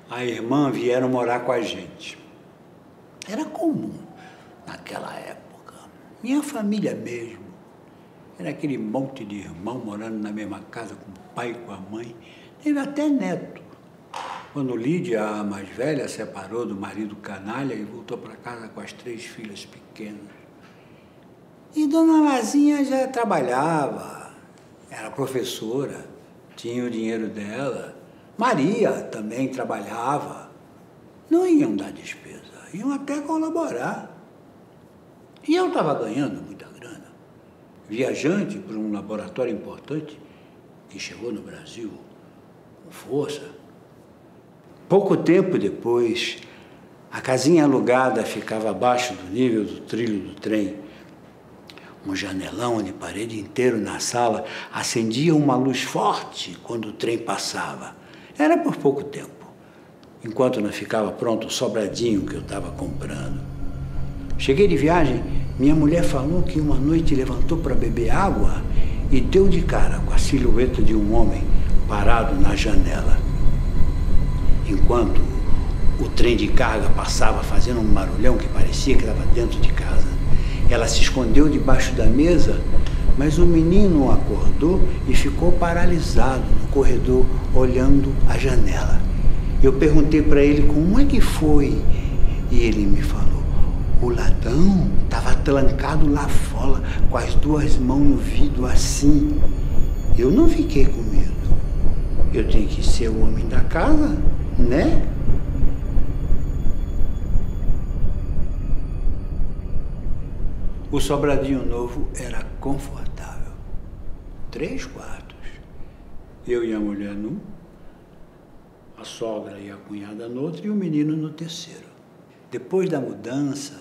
a irmã, vieram morar com a gente. Era comum naquela época. Minha família mesmo. Era aquele monte de irmão morando na mesma casa com o pai e com a mãe. Teve até neto. Quando Lídia, a mais velha, separou do marido canalha e voltou para casa com as 3 filhas pequenas. E Dona Lazinha já trabalhava, era professora, tinha o dinheiro dela. Maria também trabalhava. Não iam dar despesa, iam até colaborar. E eu estava ganhando muita grana. Viajante para um laboratório importante que chegou no Brasil com força. Pouco tempo depois, a casinha alugada ficava abaixo do nível do trilho do trem. Um janelão de parede inteiro na sala acendia uma luz forte quando o trem passava. Era por pouco tempo, enquanto não ficava pronto o sobradinho que eu estava comprando. Cheguei de viagem, minha mulher falou que uma noite levantou para beber água e deu de cara com a silhueta de um homem parado na janela. Enquanto o trem de carga passava fazendo um barulhão que parecia que estava dentro de casa. Ela se escondeu debaixo da mesa, mas o menino acordou e ficou paralisado no corredor, olhando a janela. Eu perguntei para ele como é que foi, e ele me falou, o ladrão estava trancado lá fora, com as 2 mãos no vidro assim. Eu não fiquei com medo. Eu tenho que ser o homem da casa, né? O sobradinho novo era confortável. 3 quartos. Eu e a mulher num, a sogra e a cunhada no outro e o menino no terceiro. Depois da mudança,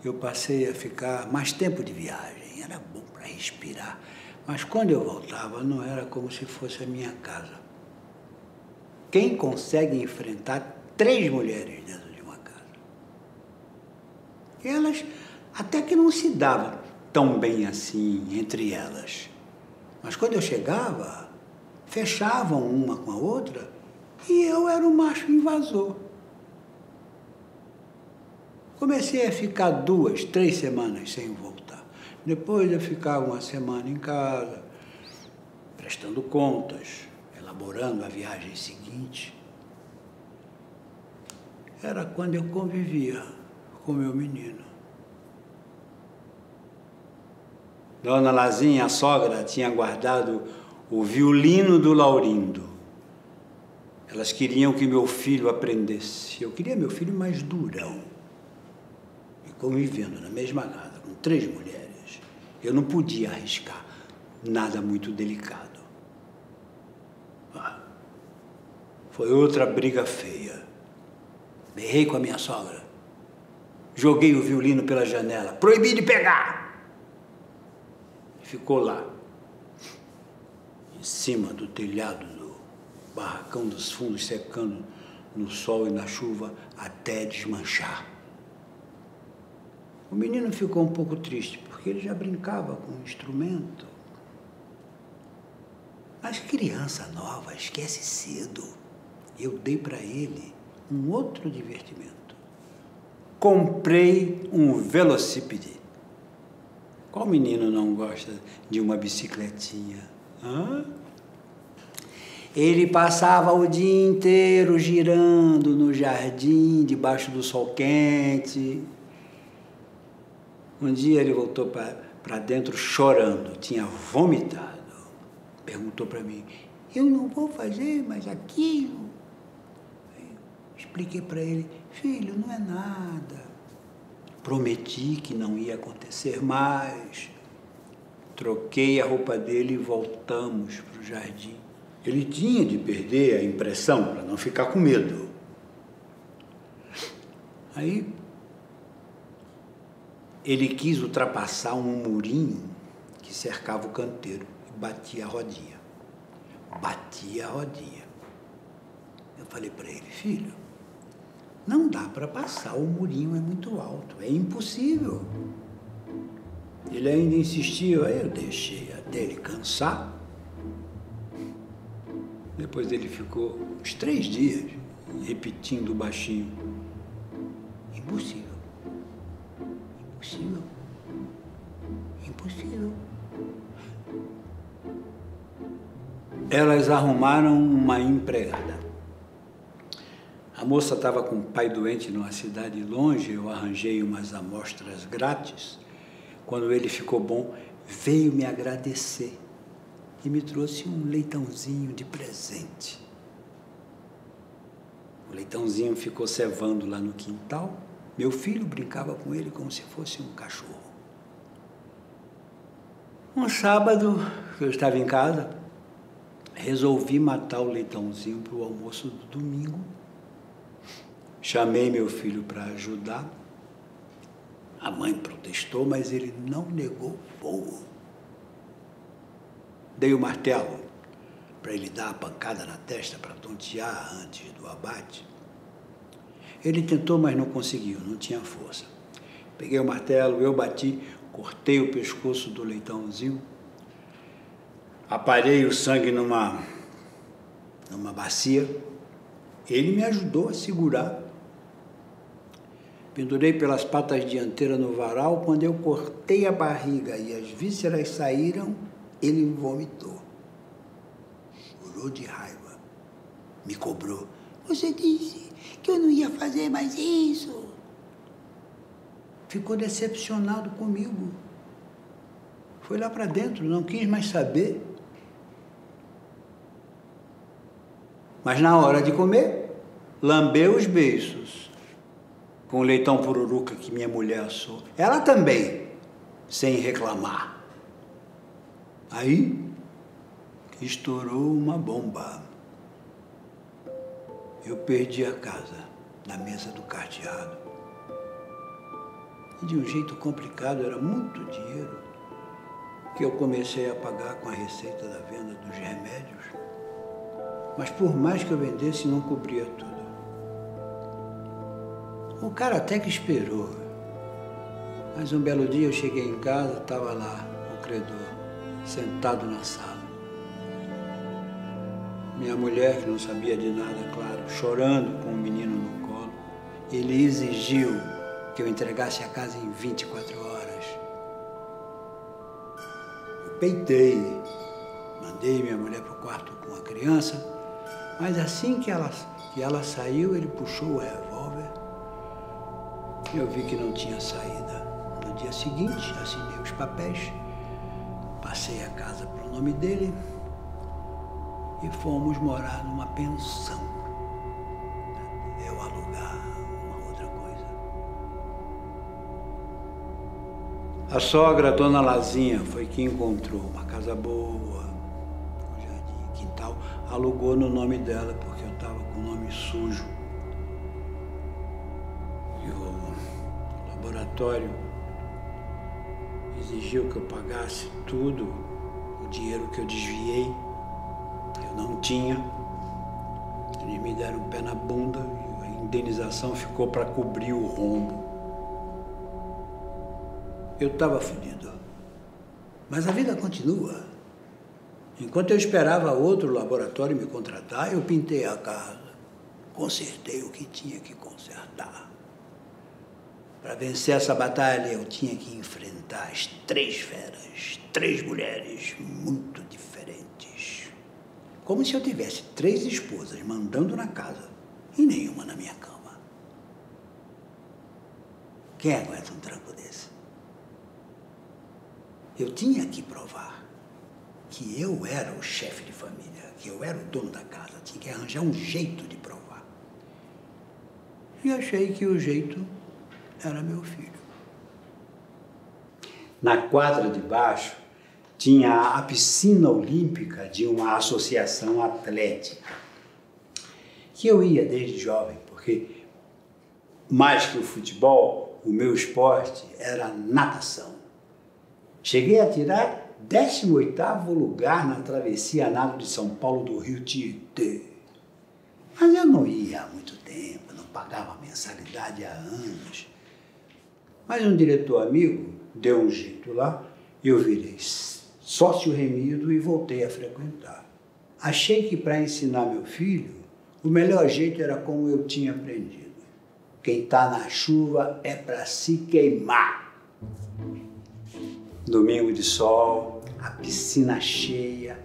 eu passei a ficar mais tempo de viagem. Era bom para respirar. Mas quando eu voltava, não era como se fosse a minha casa. Quem consegue enfrentar 3 mulheres dentro de uma casa? Elas até que não se davam tão bem assim entre elas. Mas quando eu chegava, fechavam uma com a outra e eu era o macho invasor. Comecei a ficar 2, 3 semanas sem voltar. Depois eu ficava uma semana em casa, prestando contas, elaborando a viagem seguinte. Era quando eu convivia com meu menino. Dona Lazinha, a sogra, tinha guardado o violino do Laurindo. Elas queriam que meu filho aprendesse. Eu queria meu filho mais durão. E convivendo na mesma casa com 3 mulheres, eu não podia arriscar nada muito delicado. Foi outra briga feia. Berrei com a minha sogra. Joguei o violino pela janela. Proibi de pegar! Ficou lá, em cima do telhado do barracão dos fundos, secando no sol e na chuva até desmanchar. O menino ficou um pouco triste, porque ele já brincava com o instrumento. Mas criança nova esquece cedo. Eu dei para ele um outro divertimento. Comprei um velocípede. Qual menino não gosta de uma bicicletinha? Hã? Ele passava o dia inteiro girando no jardim, debaixo do sol quente. Um dia ele voltou para dentro chorando, tinha vomitado. Perguntou para mim, eu não vou fazer mais aquilo. Eu expliquei para ele, filho, não é nada. Prometi que não ia acontecer mais. Troquei a roupa dele e voltamos para o jardim. Ele tinha de perder a impressão para não ficar com medo. Aí, ele quis ultrapassar um murinho que cercava o canteiro e batia a rodinha. Batia a rodinha. Eu falei para ele, filho, não dá para passar, o murinho é muito alto, é impossível. Ele ainda insistia, aí eu deixei até ele cansar. Depois ele ficou uns 3 dias repetindo baixinho, impossível, impossível, impossível. Elas arrumaram uma empregada. A moça estava com o pai doente numa cidade longe, eu arranjei umas amostras grátis. Quando ele ficou bom, veio me agradecer e me trouxe um leitãozinho de presente. O leitãozinho ficou cevando lá no quintal. Meu filho brincava com ele como se fosse um cachorro. Um sábado, que eu estava em casa, resolvi matar o leitãozinho para o almoço do domingo. Chamei meu filho para ajudar. A mãe protestou, mas ele não negou fogo. Dei o martelo para ele dar a pancada na testa para tontear antes do abate. Ele tentou, mas não conseguiu, não tinha força. Peguei o martelo, eu bati, cortei o pescoço do leitãozinho, aparei o sangue numa bacia. Ele me ajudou a segurar. Pendurei pelas patas dianteiras no varal. Quando eu cortei a barriga e as vísceras saíram, ele vomitou. Chorou de raiva. Me cobrou. Você disse que eu não ia fazer mais isso. Ficou decepcionado comigo. Foi lá para dentro, não quis mais saber. Mas na hora de comer, lambeu os beiços com o leitão pururuca que minha mulher assou. Ela também, sem reclamar. Aí, estourou uma bomba. Eu perdi a casa na mesa do carteado. E de um jeito complicado, era muito dinheiro que eu comecei a pagar com a receita da venda dos remédios. Mas por mais que eu vendesse, não cobria tudo. O cara até que esperou. Mas um belo dia eu cheguei em casa, estava lá o credor, sentado na sala. Minha mulher, que não sabia de nada, claro, chorando com o menino no colo, ele exigiu que eu entregasse a casa em 24 horas. Eu peitei, mandei minha mulher para o quarto com a criança, mas assim que ela saiu, ele puxou o revólver e eu vi que não tinha saída. No dia seguinte, assinei os papéis, passei a casa para o nome dele e fomos morar numa pensão. Eu alugar uma outra coisa. A sogra, a dona Lazinha, foi que encontrou uma casa boa, com jardim, quintal, alugou no nome dela porque eu estava com o nome sujo. E o laboratório exigiu que eu pagasse tudo, o dinheiro que eu desviei. Eu não tinha. Eles me deram um pé na bunda e a indenização ficou para cobrir o rombo. Eu estava fodido. Mas a vida continua. Enquanto eu esperava outro laboratório me contratar, eu pintei a casa, consertei o que tinha que consertar. Para vencer essa batalha, eu tinha que enfrentar as 3 feras, 3 mulheres muito diferentes. Como se eu tivesse 3 esposas mandando na casa e nenhuma na minha cama. Quem aguenta um tranco desse? Eu tinha que provar que eu era o chefe de família, que eu era o dono da casa. Tinha que arranjar um jeito de provar. E achei que o jeito era meu filho. Na quadra de baixo tinha a piscina olímpica de uma associação atlética, que eu ia desde jovem, porque mais que o futebol, o meu esporte era natação. Cheguei a tirar 18º lugar na travessia a nado de São Paulo do Rio Tietê. Mas eu não ia há muito tempo, não pagava mensalidade há anos. Mas um diretor amigo deu um jeito lá e eu virei sócio remido e voltei a frequentar. Achei que para ensinar meu filho, o melhor jeito era como eu tinha aprendido. Quem está na chuva é para se queimar. Domingo de sol, a piscina cheia.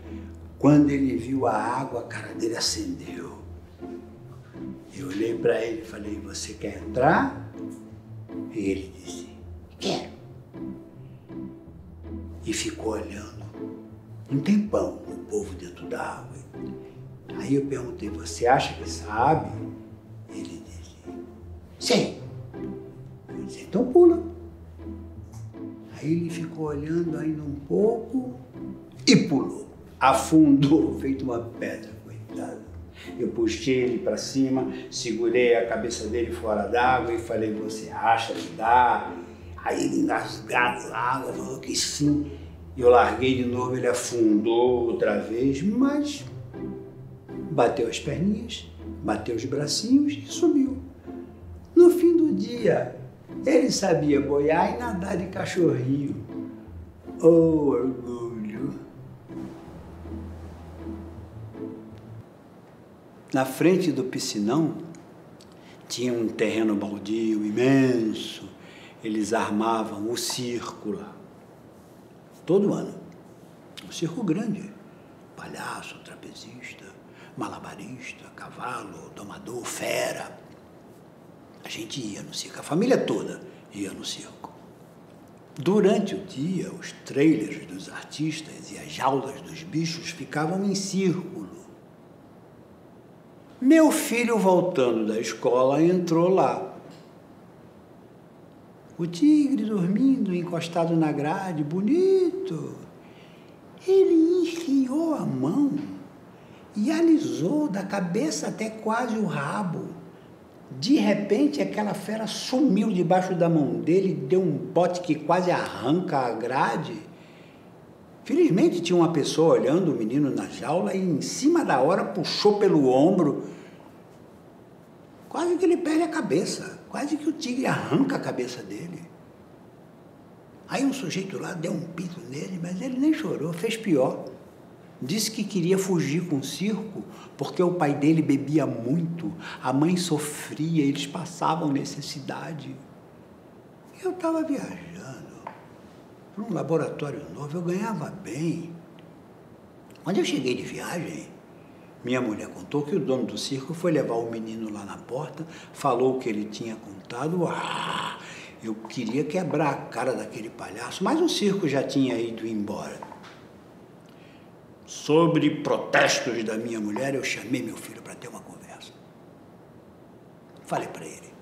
Quando ele viu a água, a cara dele acendeu. Eu olhei para ele e falei, você quer entrar? E ele disse, quero. E ficou olhando um tempão o povo dentro da água. Aí eu perguntei, você acha que sabe? Ele disse, sim. Eu disse, então pula. Aí ele ficou olhando ainda um pouco e pulou. Afundou, feito uma pedra, coitado. Eu puxei ele para cima, segurei a cabeça dele fora d'água e falei, você acha que dá? Aí ele engasgado na água, falou que sim. Eu larguei de novo, ele afundou outra vez, mas bateu as perninhas, bateu os bracinhos e subiu. No fim do dia, ele sabia boiar e nadar de cachorrinho. Oh, orgulho! Na frente do piscinão tinha um terreno baldio imenso. Eles armavam o circo lá. Todo ano. Um circo grande. Palhaço, trapezista, malabarista, cavalo, domador, fera. A gente ia no circo, a família toda ia no circo. Durante o dia, os trailers dos artistas e as jaulas dos bichos ficavam em círculo. Meu filho, voltando da escola, entrou lá. O tigre dormindo, encostado na grade, bonito. Ele enfiou a mão e alisou da cabeça até quase o rabo. De repente, aquela fera sumiu debaixo da mão dele, deu um bote que quase arranca a grade. Felizmente, tinha uma pessoa olhando o menino na jaula e, em cima da hora, puxou pelo ombro. Quase que ele perde a cabeça, quase que o tigre arranca a cabeça dele. Aí um sujeito lá deu um pito nele, mas ele nem chorou, fez pior. Disse que queria fugir com o circo, porque o pai dele bebia muito, a mãe sofria, eles passavam necessidade. Eu estava viajando para um laboratório novo, eu ganhava bem. Quando eu cheguei de viagem, minha mulher contou que o dono do circo foi levar o menino lá na porta, falou o que ele tinha contado. Eu queria quebrar a cara daquele palhaço, mas o circo já tinha ido embora. Sobre protestos da minha mulher, eu chamei meu filho para ter uma conversa. Falei para ele,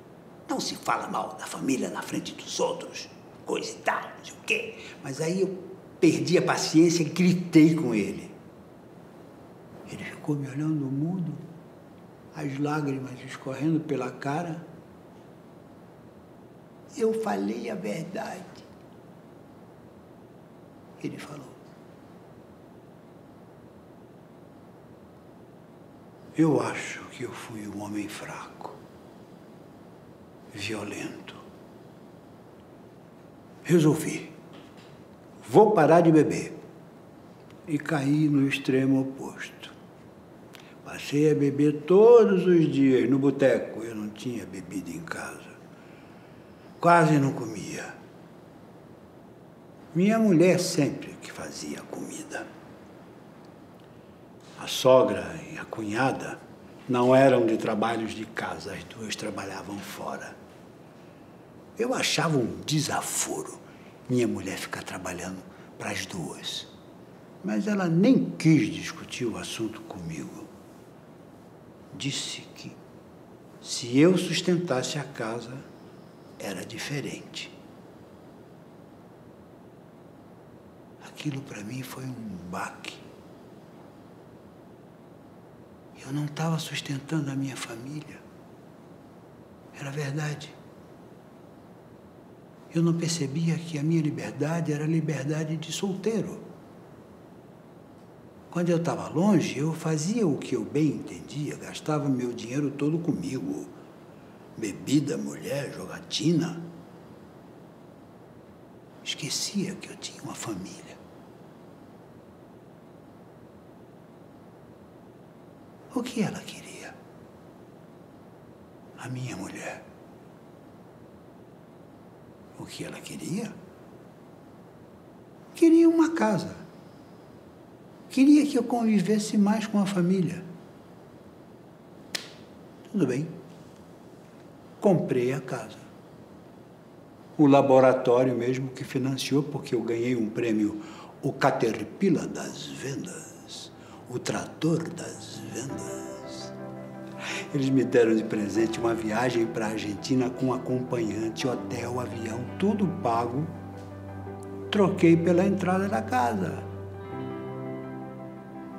não se fala mal da família na frente dos outros, coisa e tal, não sei o quê. Mas aí eu perdi a paciência e gritei com ele. Ele ficou me olhando mudo, as lágrimas escorrendo pela cara. Eu falei a verdade. Ele falou, eu acho que eu fui um homem fraco, violento. Resolvi, vou parar de beber. E caí no extremo oposto. Passei a beber todos os dias no boteco. Eu não tinha bebido em casa. Quase não comia. Minha mulher sempre que fazia comida. A sogra e a cunhada não eram de trabalhos de casa, as duas trabalhavam fora. Eu achava um desaforo minha mulher ficar trabalhando para as duas. Mas ela nem quis discutir o assunto comigo. Disse que se eu sustentasse a casa, era diferente. Aquilo para mim foi um baque. Eu não estava sustentando a minha família. Era verdade. Eu não percebia que a minha liberdade era a liberdade de solteiro. Quando eu estava longe, eu fazia o que eu bem entendia, gastava meu dinheiro todo comigo. Bebida, mulher, jogatina. Esquecia que eu tinha uma família. O que ela queria? A minha mulher. O que ela queria? Queria uma casa. Queria que eu convivesse mais com a família. Tudo bem. Comprei a casa. O laboratório mesmo que financiou, porque eu ganhei um prêmio, o Caterpillar das vendas, o trator das vendas. Eles me deram de presente uma viagem para a Argentina com acompanhante, hotel, avião, tudo pago. Troquei pela entrada da casa.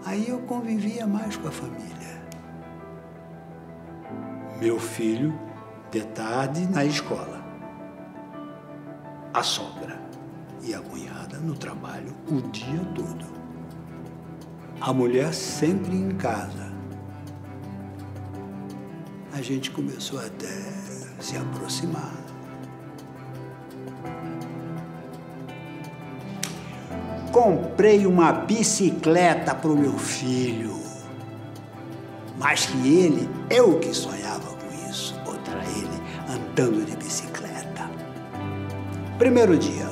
Aí eu convivia mais com a família. Meu filho, de tarde, na escola. A sogra e a cunhada no trabalho o dia todo. A mulher sempre em casa. A gente começou até a se aproximar. Comprei uma bicicleta para o meu filho. Mais que ele, eu que sonhava com isso, botar ele andando de bicicleta. Primeiro dia,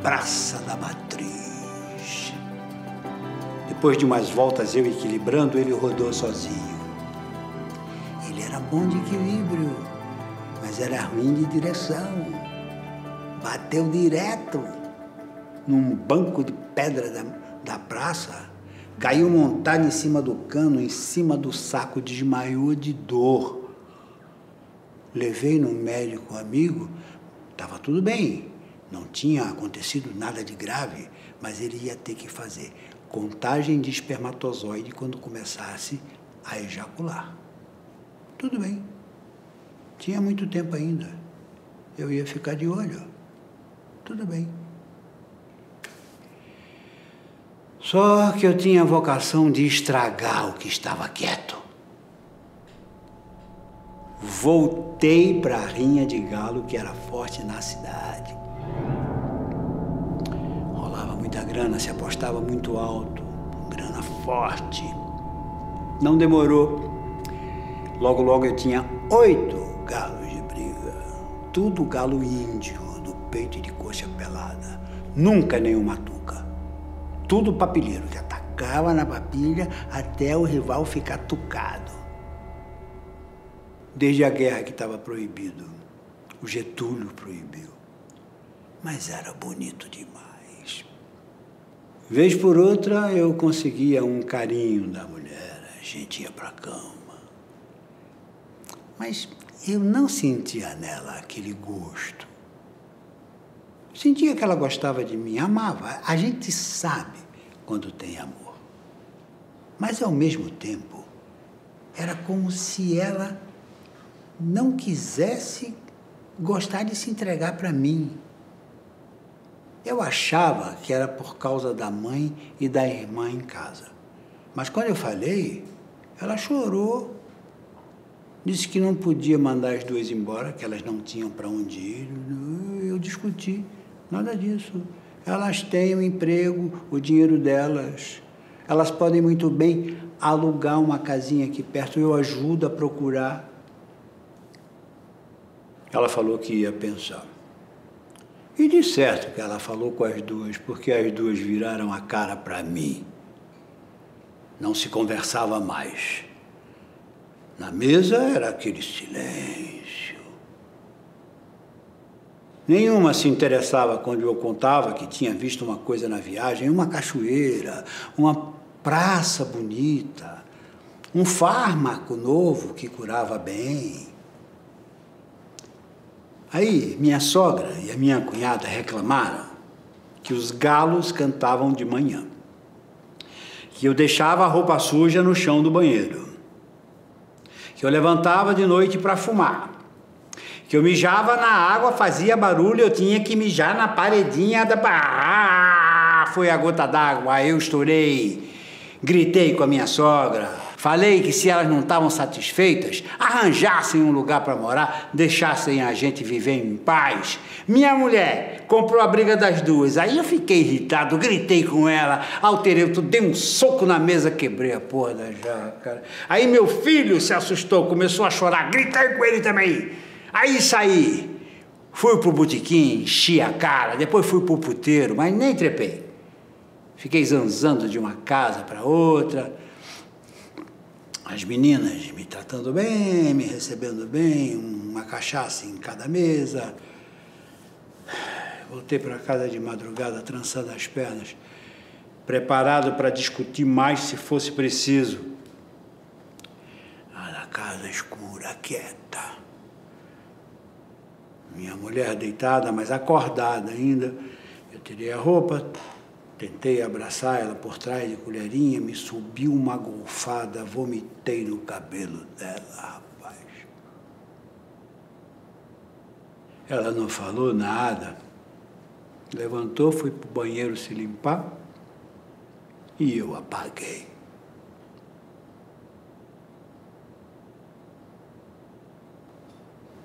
Praça da Matriz. Depois de umas voltas eu equilibrando, ele rodou sozinho. Ele era bom de equilíbrio, mas era ruim de direção. Bateu direto num banco de pedra da praça, caiu montado em cima do cano, em cima do saco, desmaiou de dor. Levei no médico amigo, estava tudo bem, não tinha acontecido nada de grave, mas ele ia ter que fazer contagem de espermatozoide quando começasse a ejacular. Tudo bem. Tinha muito tempo ainda. Eu ia ficar de olho. Tudo bem. Só que eu tinha a vocação de estragar o que estava quieto. Voltei para a rinha de galo que era forte na cidade. Rolava muita grana, se apostava muito alto, grana forte. Não demorou. Logo, logo eu tinha 8 galos de briga. Tudo galo índio, do peito e de coxa pelada. Nunca nenhuma tuca. Tudo papilheiro, que atacava na papilha até o rival ficar tucado. Desde a guerra que estava proibido. O Getúlio proibiu. Mas era bonito demais. Vez por outra eu conseguia um carinho da mulher. A gente ia pra cama. Mas eu não sentia nela aquele gosto. Sentia que ela gostava de mim, amava. A gente sabe quando tem amor. Mas, ao mesmo tempo, era como se ela não quisesse gostar de se entregar para mim. Eu achava que era por causa da mãe e da irmã em casa. Mas quando eu falei, ela chorou. Disse que não podia mandar as duas embora, que elas não tinham para onde ir. Eu discuti. Nada disso. Elas têm um emprego, o dinheiro delas. Elas podem muito bem alugar uma casinha aqui perto. Eu ajudo a procurar. Ela falou que ia pensar. E de certo que ela falou com as duas, porque as duas viraram a cara para mim. Não se conversava mais. Na mesa era aquele silêncio. Nenhuma se interessava quando eu contava que tinha visto uma coisa na viagem, uma cachoeira, uma praça bonita, um fármaco novo que curava bem. Aí minha sogra e a minha cunhada reclamaram que os galos cantavam de manhã, que eu deixava a roupa suja no chão do banheiro, que eu levantava de noite para fumar, que eu mijava na água, fazia barulho, eu tinha que mijar na paredinha da... foi a gota d'água, aí eu estourei, gritei com a minha sogra, falei que se elas não estavam satisfeitas, arranjassem um lugar para morar, deixassem a gente viver em paz. Minha mulher comprou a briga das duas, aí eu fiquei irritado, gritei com ela, alterei tudo, dei um soco na mesa, quebrei a porra da jaca. Aí meu filho se assustou, começou a chorar, gritei com ele também. Aí saí, fui pro botequim, enchi a cara, depois fui pro puteiro, mas nem trepei. Fiquei zanzando de uma casa para outra, as meninas me tratando bem, me recebendo bem, uma cachaça em cada mesa. Voltei para casa de madrugada, trançando as pernas, preparado para discutir mais se fosse preciso. A casa escura, quieta. Minha mulher deitada, mas acordada ainda. Eu tirei a roupa, tentei abraçar ela por trás de colherinha, me subiu uma golfada, vomitei no cabelo dela, rapaz. Ela não falou nada, levantou, foi pro banheiro se limpar e eu apaguei.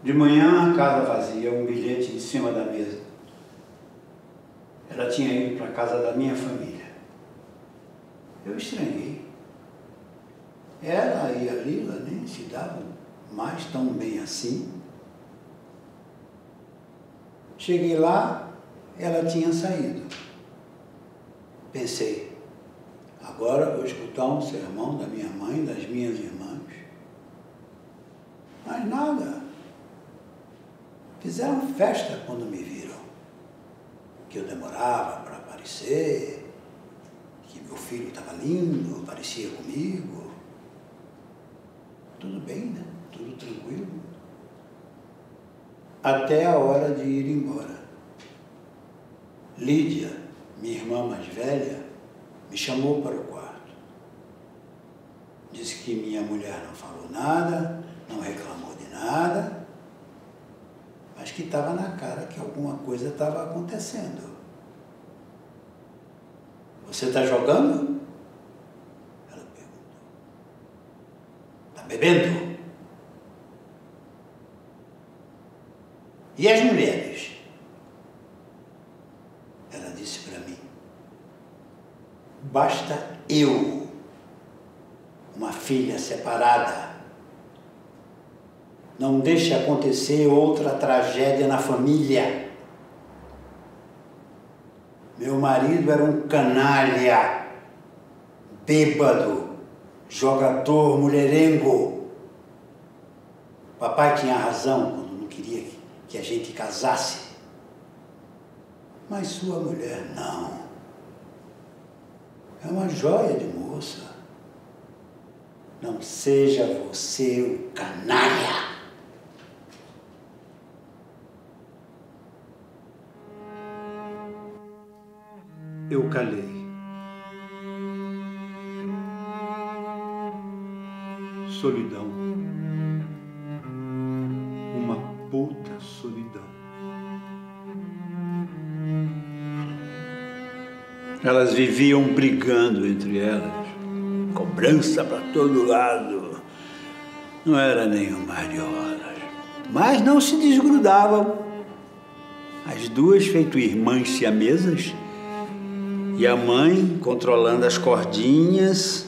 De manhã, a casa vazia, um bilhete em cima da mesa. Ela tinha ido para a casa da minha família. Eu estranhei. Ela e a Lila nem se davam mais tão bem assim. Cheguei lá, ela tinha saído. Pensei, agora vou escutar um sermão da minha mãe, das minhas irmãs. Mas nada. Fizeram festa quando me viram. Que eu demorava para aparecer, que meu filho estava lindo, parecia comigo. Tudo bem, né? Tudo tranquilo. Até a hora de ir embora. Lídia, minha irmã mais velha, me chamou para o quarto. Disse que minha mulher não falou nada, não reclamou de nada, que estava na cara que alguma coisa estava acontecendo. Você está jogando? Ela perguntou. Está bebendo? E as mulheres? Ela disse para mim, basta eu, uma filha separada, não deixe acontecer outra tragédia na família. Meu marido era um canalha, bêbado, jogador, mulherengo. Papai tinha razão quando não queria que a gente casasse. Mas sua mulher não. É uma joia de moça. Não seja você o canalha. Eu calei. Solidão. Uma puta solidão. Elas viviam brigando entre elas. Cobrança para todo lado. Não era nenhuma mariola. Mas não se desgrudavam. As duas feito irmãs siamesas. E a mãe controlando as cordinhas.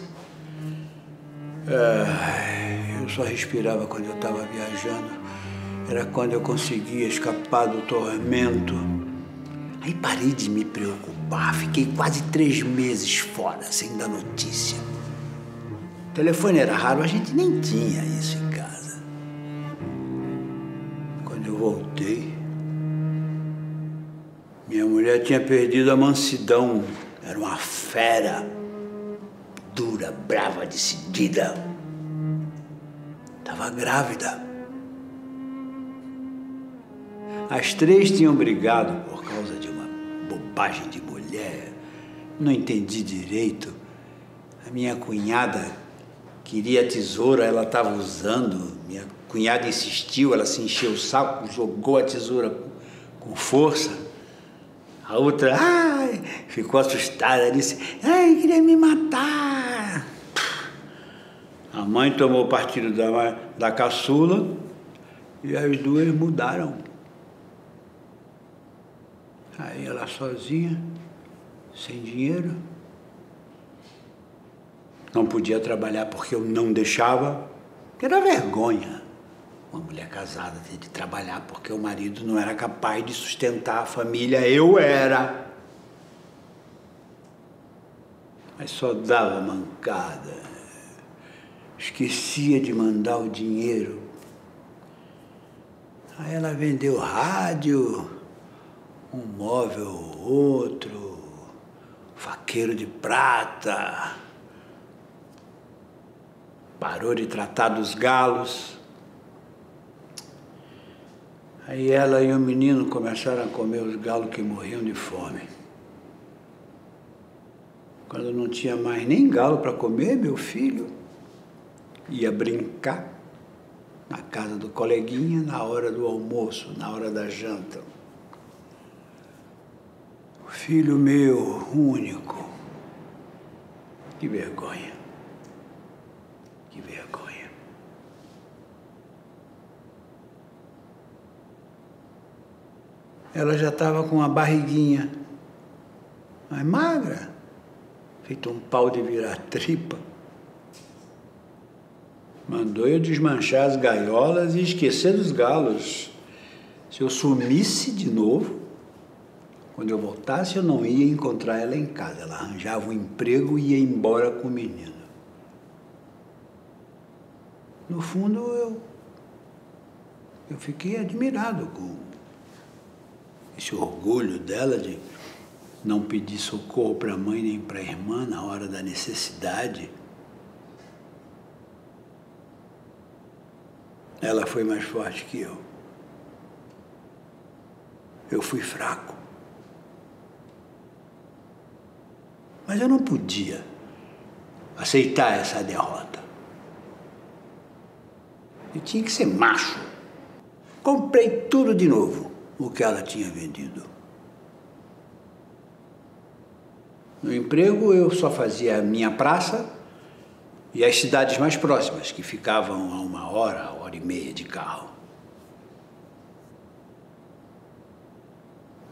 Eu só respirava quando eu estava viajando. Era quando eu conseguia escapar do tormento. Aí parei de me preocupar. Fiquei quase 3 meses fora, sem dar notícia. O telefone era raro, a gente nem tinha isso em casa. Quando eu voltei, minha mulher tinha perdido a mansidão. Era uma fera, dura, brava, decidida. Estava grávida. As 3 tinham brigado por causa de uma bobagem de mulher. Não entendi direito. A minha cunhada queria a tesoura, ela estava usando. Minha cunhada insistiu, ela se encheu o saco, jogou a tesoura com força. A outra, ficou assustada, disse, queria me matar. A mãe tomou partido da caçula e as duas mudaram. Aí ela sozinha, sem dinheiro. Não podia trabalhar porque eu não deixava. Era vergonha uma mulher casada ter de trabalhar porque o marido não era capaz de sustentar a família. Eu era. Mas só dava mancada. Esquecia de mandar o dinheiro. Aí ela vendeu rádio, um móvel ou outro, faqueiro de prata. Parou de tratar dos galos. Aí ela e o menino começaram a comer os galos que morriam de fome. Quando não tinha mais nem galo para comer, meu filho ia brincar na casa do coleguinha na hora do almoço, na hora da janta. O filho meu, único. Que vergonha. Que vergonha. Ela já estava com uma barriguinha, mas magra, feito um pau de virar tripa. Mandou eu desmanchar as gaiolas e esquecer dos galos. Se eu sumisse de novo, quando eu voltasse, eu não ia encontrar ela em casa. Ela arranjava um emprego e ia embora com o menino. No fundo, eu fiquei admirado com esse orgulho dela de não pedir socorro para a mãe nem para a irmã na hora da necessidade. Ela foi mais forte que eu. Eu fui fraco. Mas eu não podia aceitar essa derrota. Eu tinha que ser macho. Comprei tudo de novo, o que ela tinha vendido. No emprego, eu só fazia a minha praça e as cidades mais próximas, que ficavam a 1 hora, 1 hora e meia de carro.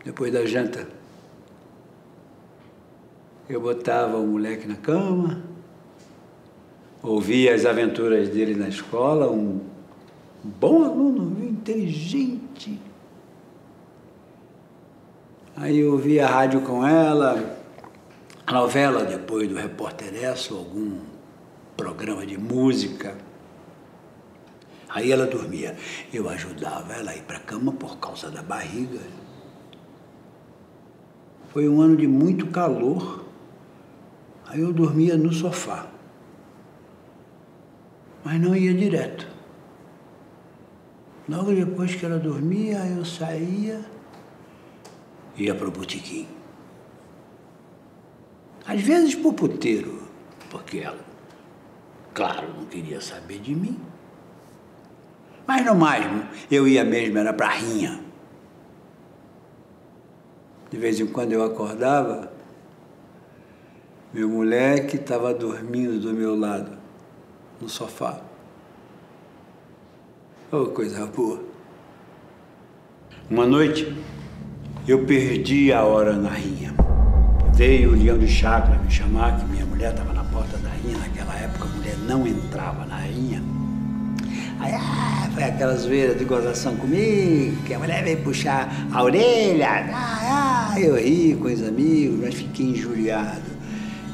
Depois da janta, eu botava o moleque na cama, ouvia as aventuras dele na escola, um bom aluno, inteligente. Aí eu ouvia a rádio com ela, a novela depois do Repórter-Esso, algum programa de música. Aí ela dormia. Eu ajudava ela a ir para a cama por causa da barriga. Foi um ano de muito calor. Aí eu dormia no sofá. Mas não ia direto. Logo depois que ela dormia, eu saía, ia para o botequim. Às vezes pro puteiro, porque ela, claro, não queria saber de mim. Mas no máximo, eu ia mesmo, era pra rinha. De vez em quando eu acordava, meu moleque estava dormindo do meu lado, no sofá. Oh, coisa boa. Uma noite, eu perdi a hora na rinha. Veio o leão de chácara me chamar, que minha mulher estava na porta da rinha. Naquela época, a mulher não entrava na rinha. Aí, foi aquela zoeira de gozação comigo, que a mulher veio puxar a orelha. Eu ri com os amigos, mas fiquei injuriado.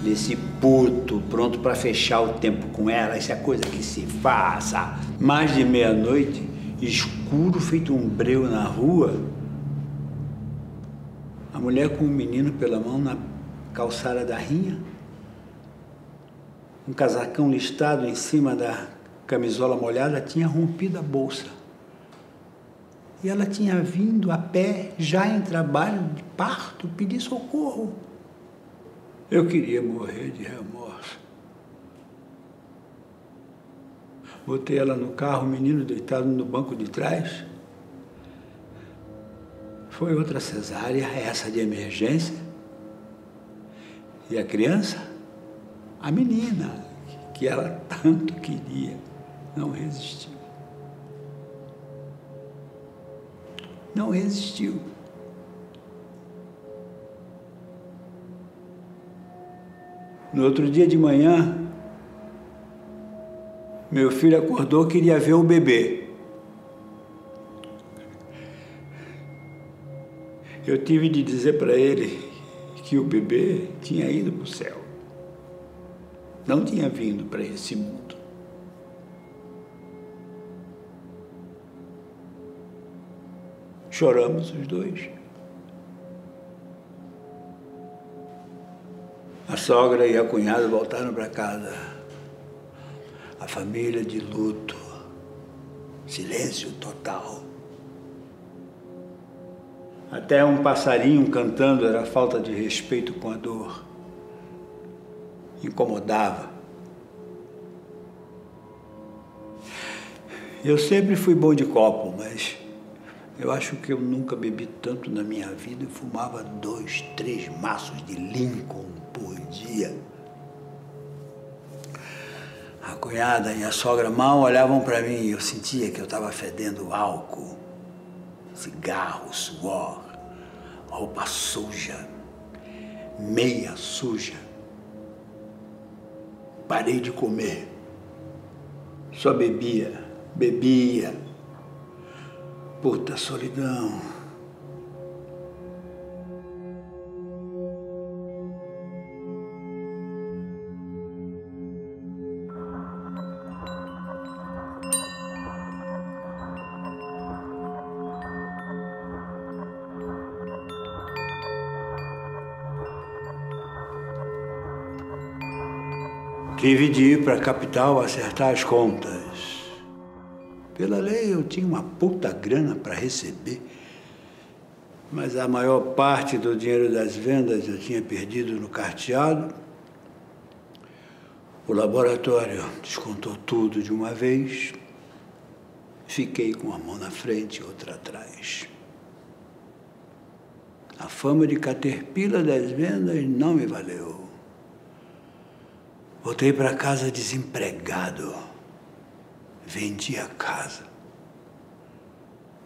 Nesse puto, pronto para fechar o tempo com ela. Isso é coisa que se faça. Mais de meia-noite, escuro, feito um breu na rua. A mulher com o menino pela mão na calçada da rinha. Um casacão listado em cima da camisola molhada, tinha rompido a bolsa. E ela tinha vindo a pé, já em trabalho de parto, pedir socorro. Eu queria morrer de remorso. Botei ela no carro, o menino deitado no banco de trás. Foi outra cesárea, essa de emergência. E a criança, a menina, que ela tanto queria, não resistiu. Não resistiu. No outro dia de manhã, meu filho acordou, queria ver o bebê. Eu tive de dizer para ele que o bebê tinha ido para o céu. Não tinha vindo para esse mundo. Choramos os dois. A sogra e a cunhada voltaram para casa. A família de luto. Silêncio total. Até um passarinho cantando era falta de respeito com a dor. Incomodava. Eu sempre fui bom de copo, mas eu acho que eu nunca bebi tanto na minha vida e fumava 2, 3 maços de Lincoln por dia. A cunhada e a sogra mal olhavam para mim e eu sentia que eu estava fedendo álcool, cigarro, suor, roupa suja, meia suja. Parei de comer, só bebia. Puta solidão. Tive de ir para a capital acertar as contas. Pela lei eu tinha uma puta grana para receber, mas a maior parte do dinheiro das vendas eu tinha perdido no carteado. O laboratório descontou tudo de uma vez. Fiquei com uma mão na frente e outra atrás. A fama de caterpillar das vendas não me valeu. Voltei para casa desempregado. Vendi a casa.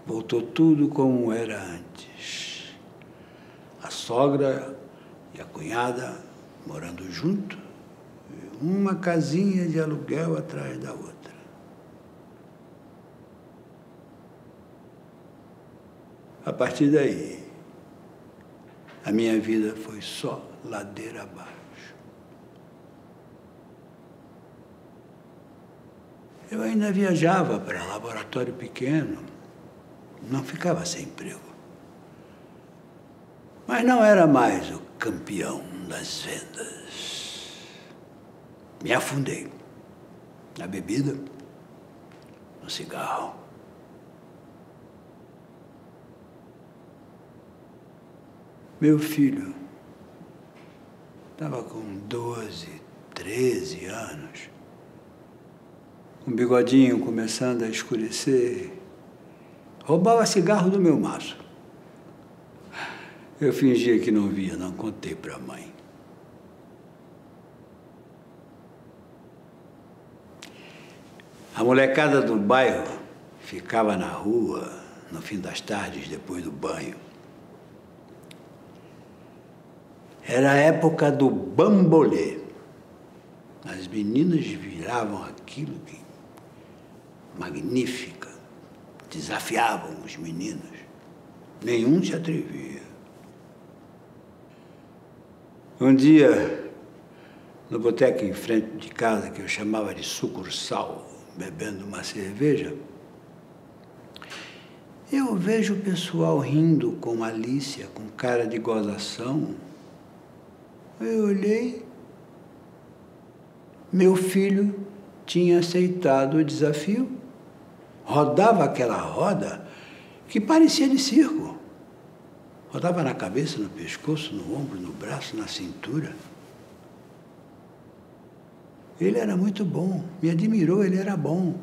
Voltou tudo como era antes. A sogra e a cunhada morando junto, e uma casinha de aluguel atrás da outra. A partir daí, a minha vida foi só ladeira abaixo. Eu ainda viajava para laboratório pequeno, não ficava sem emprego. Mas não era mais o campeão das vendas. Me afundei na bebida, no cigarro. Meu filho estava com 12, 13 anos, com o bigodinho começando a escurecer, roubava cigarro do meu maço. Eu fingia que não via, não contei para a mãe. A molecada do bairro ficava na rua no fim das tardes, depois do banho. Era a época do bambolê. As meninas viravam aquilo que magnífica, desafiavam os meninos. Nenhum se atrevia. Um dia, no boteco em frente de casa, que eu chamava de sucursal, bebendo uma cerveja, eu vejo o pessoal rindo com malícia, com cara de gozação. Eu olhei, meu filho tinha aceitado o desafio, rodava aquela roda que parecia de circo. Rodava na cabeça, no pescoço, no ombro, no braço, na cintura. Ele era muito bom, me admirou, ele era bom,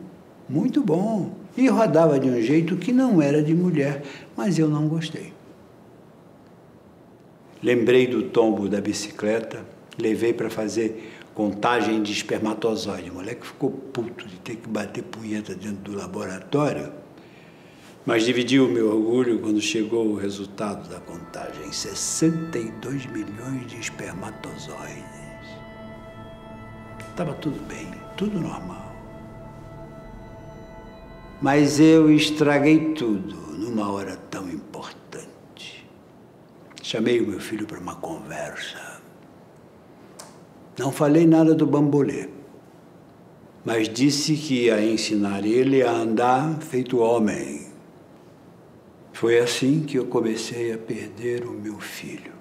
muito bom. E rodava de um jeito que não era de mulher, mas eu não gostei. Lembrei do tombo da bicicleta, levei para fazer contagem de espermatozoide. O moleque ficou puto de ter que bater punheta dentro do laboratório, mas dividiu o meu orgulho quando chegou o resultado da contagem. 62 milhões de espermatozoides. Estava tudo bem, tudo normal. Mas eu estraguei tudo numa hora tão importante. Chamei o meu filho para uma conversa. Não falei nada do bambolê, mas disse que ia ensinar ele a andar feito homem. Foi assim que eu comecei a perder o meu filho.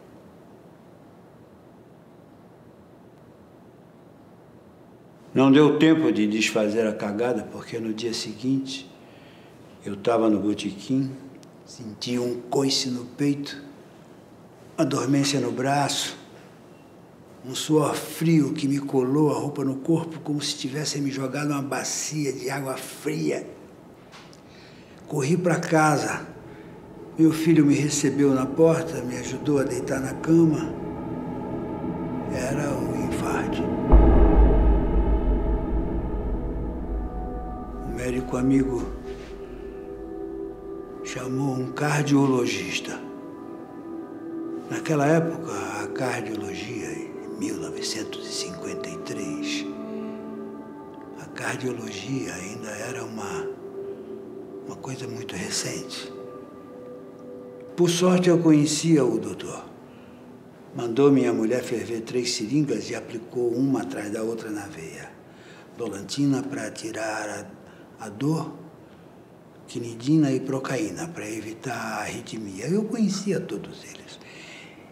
Não deu tempo de desfazer a cagada, porque no dia seguinte eu estava no botequim, senti um coice no peito, uma dormência no braço, um suor frio que me colou a roupa no corpo como se tivessem me jogado uma bacia de água fria. Corri para casa. Meu filho me recebeu na porta, me ajudou a deitar na cama. Era o infarto. O médico amigo chamou um cardiologista. Naquela época, a cardiologia, em 1953, a cardiologia ainda era uma coisa muito recente. Por sorte, eu conhecia o doutor. Mandou minha mulher ferver 3 seringas e aplicou uma atrás da outra na veia. Dolantina para tirar a dor, quinidina e procaína para evitar a arritmia. Eu conhecia todos eles.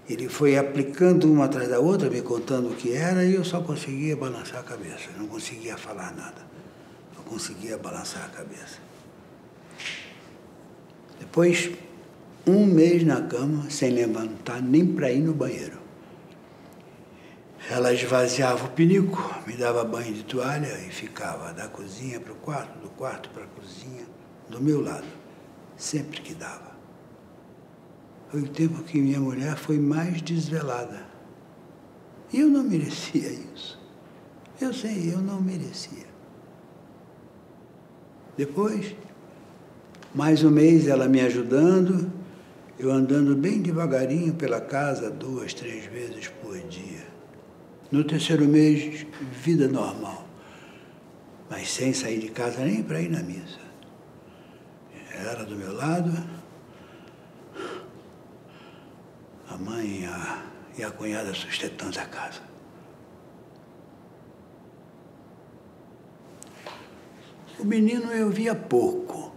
Ele foi aplicando uma atrás da outra, me contando o que era, e eu só conseguia balançar a cabeça. Não conseguia falar nada. Não conseguia balançar a cabeça. Depois, 1 mês na cama, sem levantar nem para ir no banheiro. Ela esvaziava o pinico, me dava banho de toalha e ficava da cozinha para o quarto, do quarto para a cozinha. do meu lado, sempre que dava. Foi o tempo que minha mulher foi mais desvelada. E eu não merecia isso. Eu sei, eu não merecia. Depois, mais um mês ela me ajudando, eu andando bem devagarinho pela casa 2, 3 vezes por dia. No terceiro mês, vida normal, mas sem sair de casa nem para ir na missa. Ela do meu lado, a mãe e a cunhada sustentando a casa. O menino eu via pouco.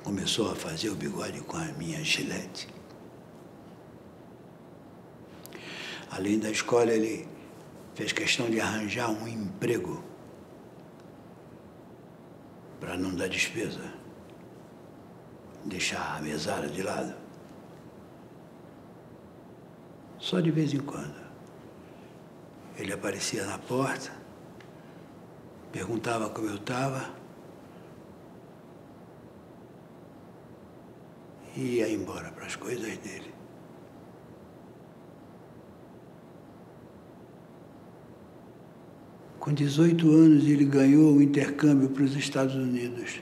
Começou a fazer o bigode com a minha gilete. Além da escola, ele fez questão de arranjar um emprego para não dar despesa, deixar a mesada de lado. Só de vez em quando. Ele aparecia na porta, perguntava como eu estava e ia embora para as coisas dele. Com 18 anos, ele ganhou o intercâmbio para os Estados Unidos.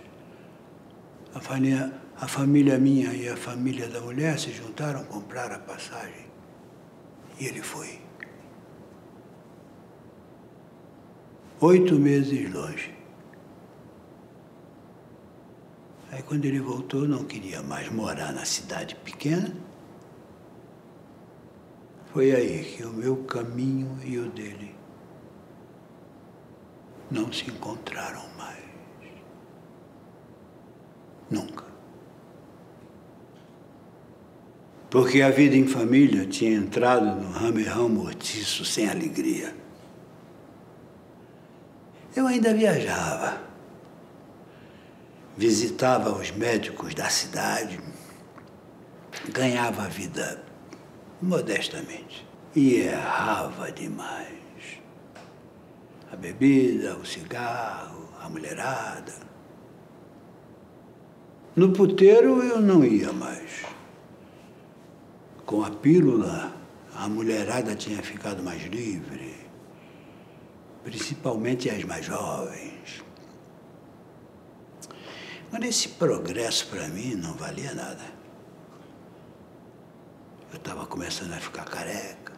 A família minha e a família da mulher se juntaram, compraram a passagem. E ele foi. 8 meses longe. Aí quando ele voltou, não queria mais morar na cidade pequena. Foi aí que o meu caminho e o dele não se encontraram mais. Nunca. Porque a vida em família tinha entrado no ramerrão mortiço sem alegria. Eu ainda viajava, visitava os médicos da cidade, ganhava a vida modestamente e errava demais. A bebida, o cigarro, a mulherada. No puteiro eu não ia mais. Com a pílula, a mulherada tinha ficado mais livre, principalmente as mais jovens. Mas esse progresso para mim não valia nada. Eu estava começando a ficar careca.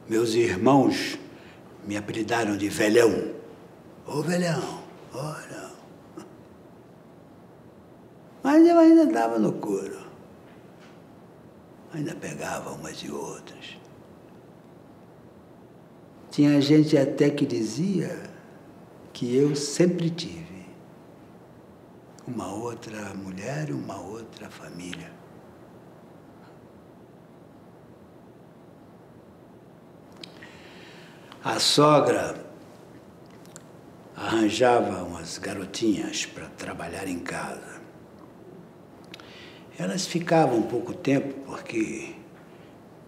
Meus irmãos me apelidaram de velhão. Ô velhão, olha. Mas eu ainda dava no couro. Ainda pegava umas e outras. Tinha gente até que dizia que eu sempre tive uma outra mulher e uma outra família. A sogra arranjava umas garotinhas para trabalhar em casa. Elas ficavam pouco tempo porque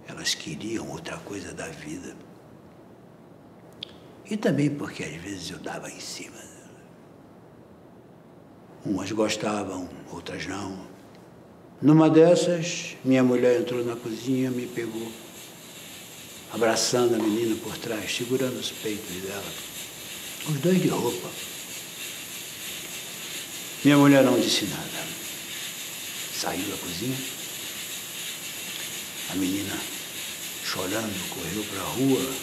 elas queriam outra coisa da vida. E também porque às vezes eu dava em cima. Umas gostavam, outras não. Numa dessas, minha mulher entrou na cozinha, me pegou, abraçando a menina por trás, segurando os peitos dela. Os dois de roupa. Minha mulher não disse nada. Saiu da cozinha. A menina, chorando, correu para a rua,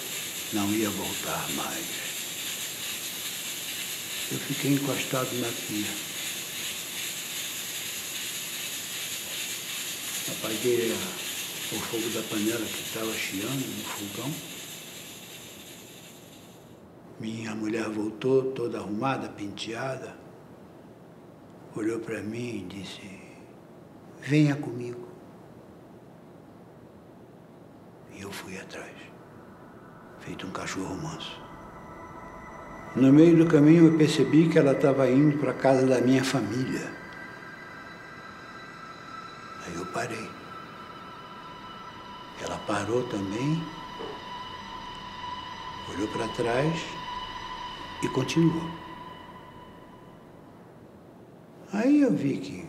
não ia voltar mais. Eu fiquei encostado na pia. Apaguei o fogo da panela que estava chiando no fogão. Minha mulher voltou toda arrumada, penteada, olhou para mim e disse: venha comigo. E eu fui atrás, feito um cachorro manso. No meio do caminho eu percebi que ela estava indo para a casa da minha família. Aí eu parei. Ela parou também, olhou para trás e continuou. Aí eu vi que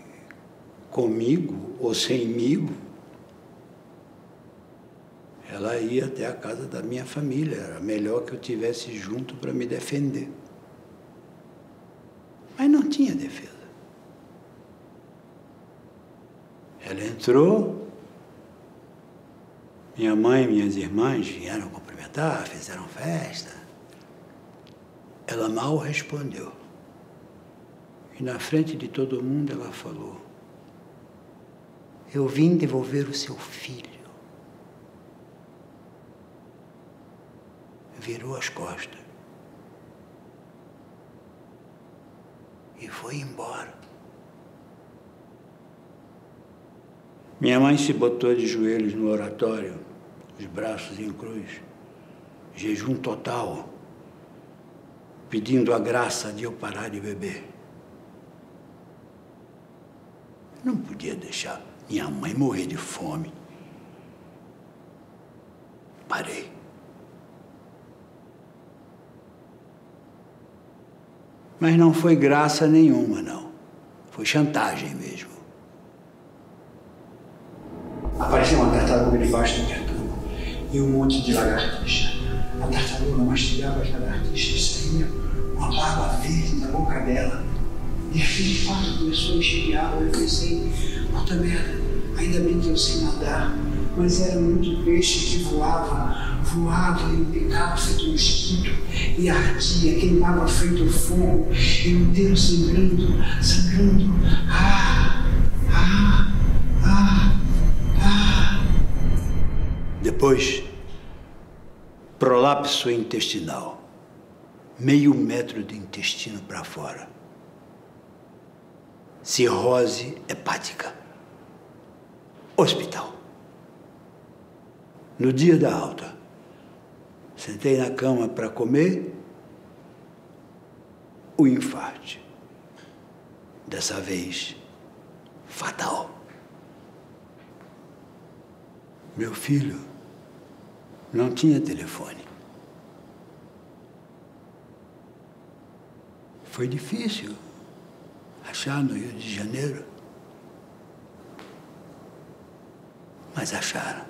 comigo ou semigo, ela ia até a casa da minha família. Era melhor que eu tivesse junto para me defender. Mas não tinha defesa. Ela entrou, minha mãe e minhas irmãs vieram cumprimentar, fizeram festa. Ela mal respondeu. E na frente de todo mundo ela falou: eu vim devolver o seu filho. Virou as costas e foi embora. Minha mãe se botou de joelhos no oratório, os braços em cruz, jejum total, pedindo a graça de eu parar de beber. Não podia deixar minha mãe morrer de fome. Parei. Mas não foi graça nenhuma, não. Foi chantagem mesmo. Apareceu uma tartaruga debaixo da minha cama e um monte de lagartixa. A tartaruga mastigava as lagartixas e saía uma baba verde na boca dela. E aquele quarto começou a encher de água. Eu pensei, puta merda, ainda bem que eu sei nadar. Mas era muito peixe que voava e me picava feito um mosquito, e ardia, queimava feito fogo, e o inteiro sangrando. Depois, prolapso intestinal, meio metro de intestino para fora. Cirrose hepática. Hospital. No dia da alta, sentei na cama para comer, o infarte. Dessa vez, fatal. Meu filho não tinha telefone. Foi difícil achar no Rio de Janeiro, mas acharam.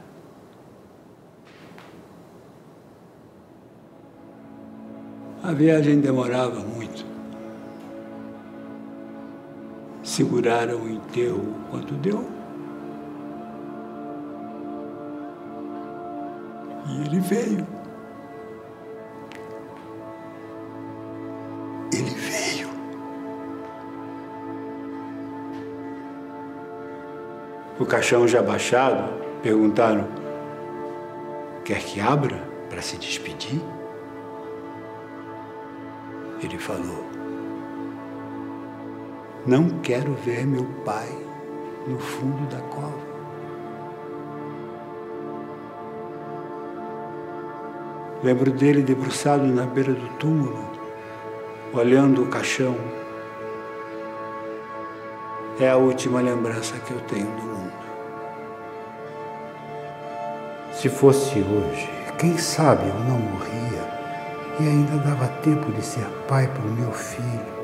A viagem demorava muito. Seguraram o enterro quanto deu. E ele veio. Ele veio. O caixão já baixado, perguntaram: quer que abra para se despedir? Ele falou: não quero ver meu pai no fundo da cova. Lembro dele debruçado na beira do túmulo, olhando o caixão. É a última lembrança que eu tenho do mundo. Se fosse hoje, quem sabe eu não morria e ainda dava tempo de ser pai para o meu filho.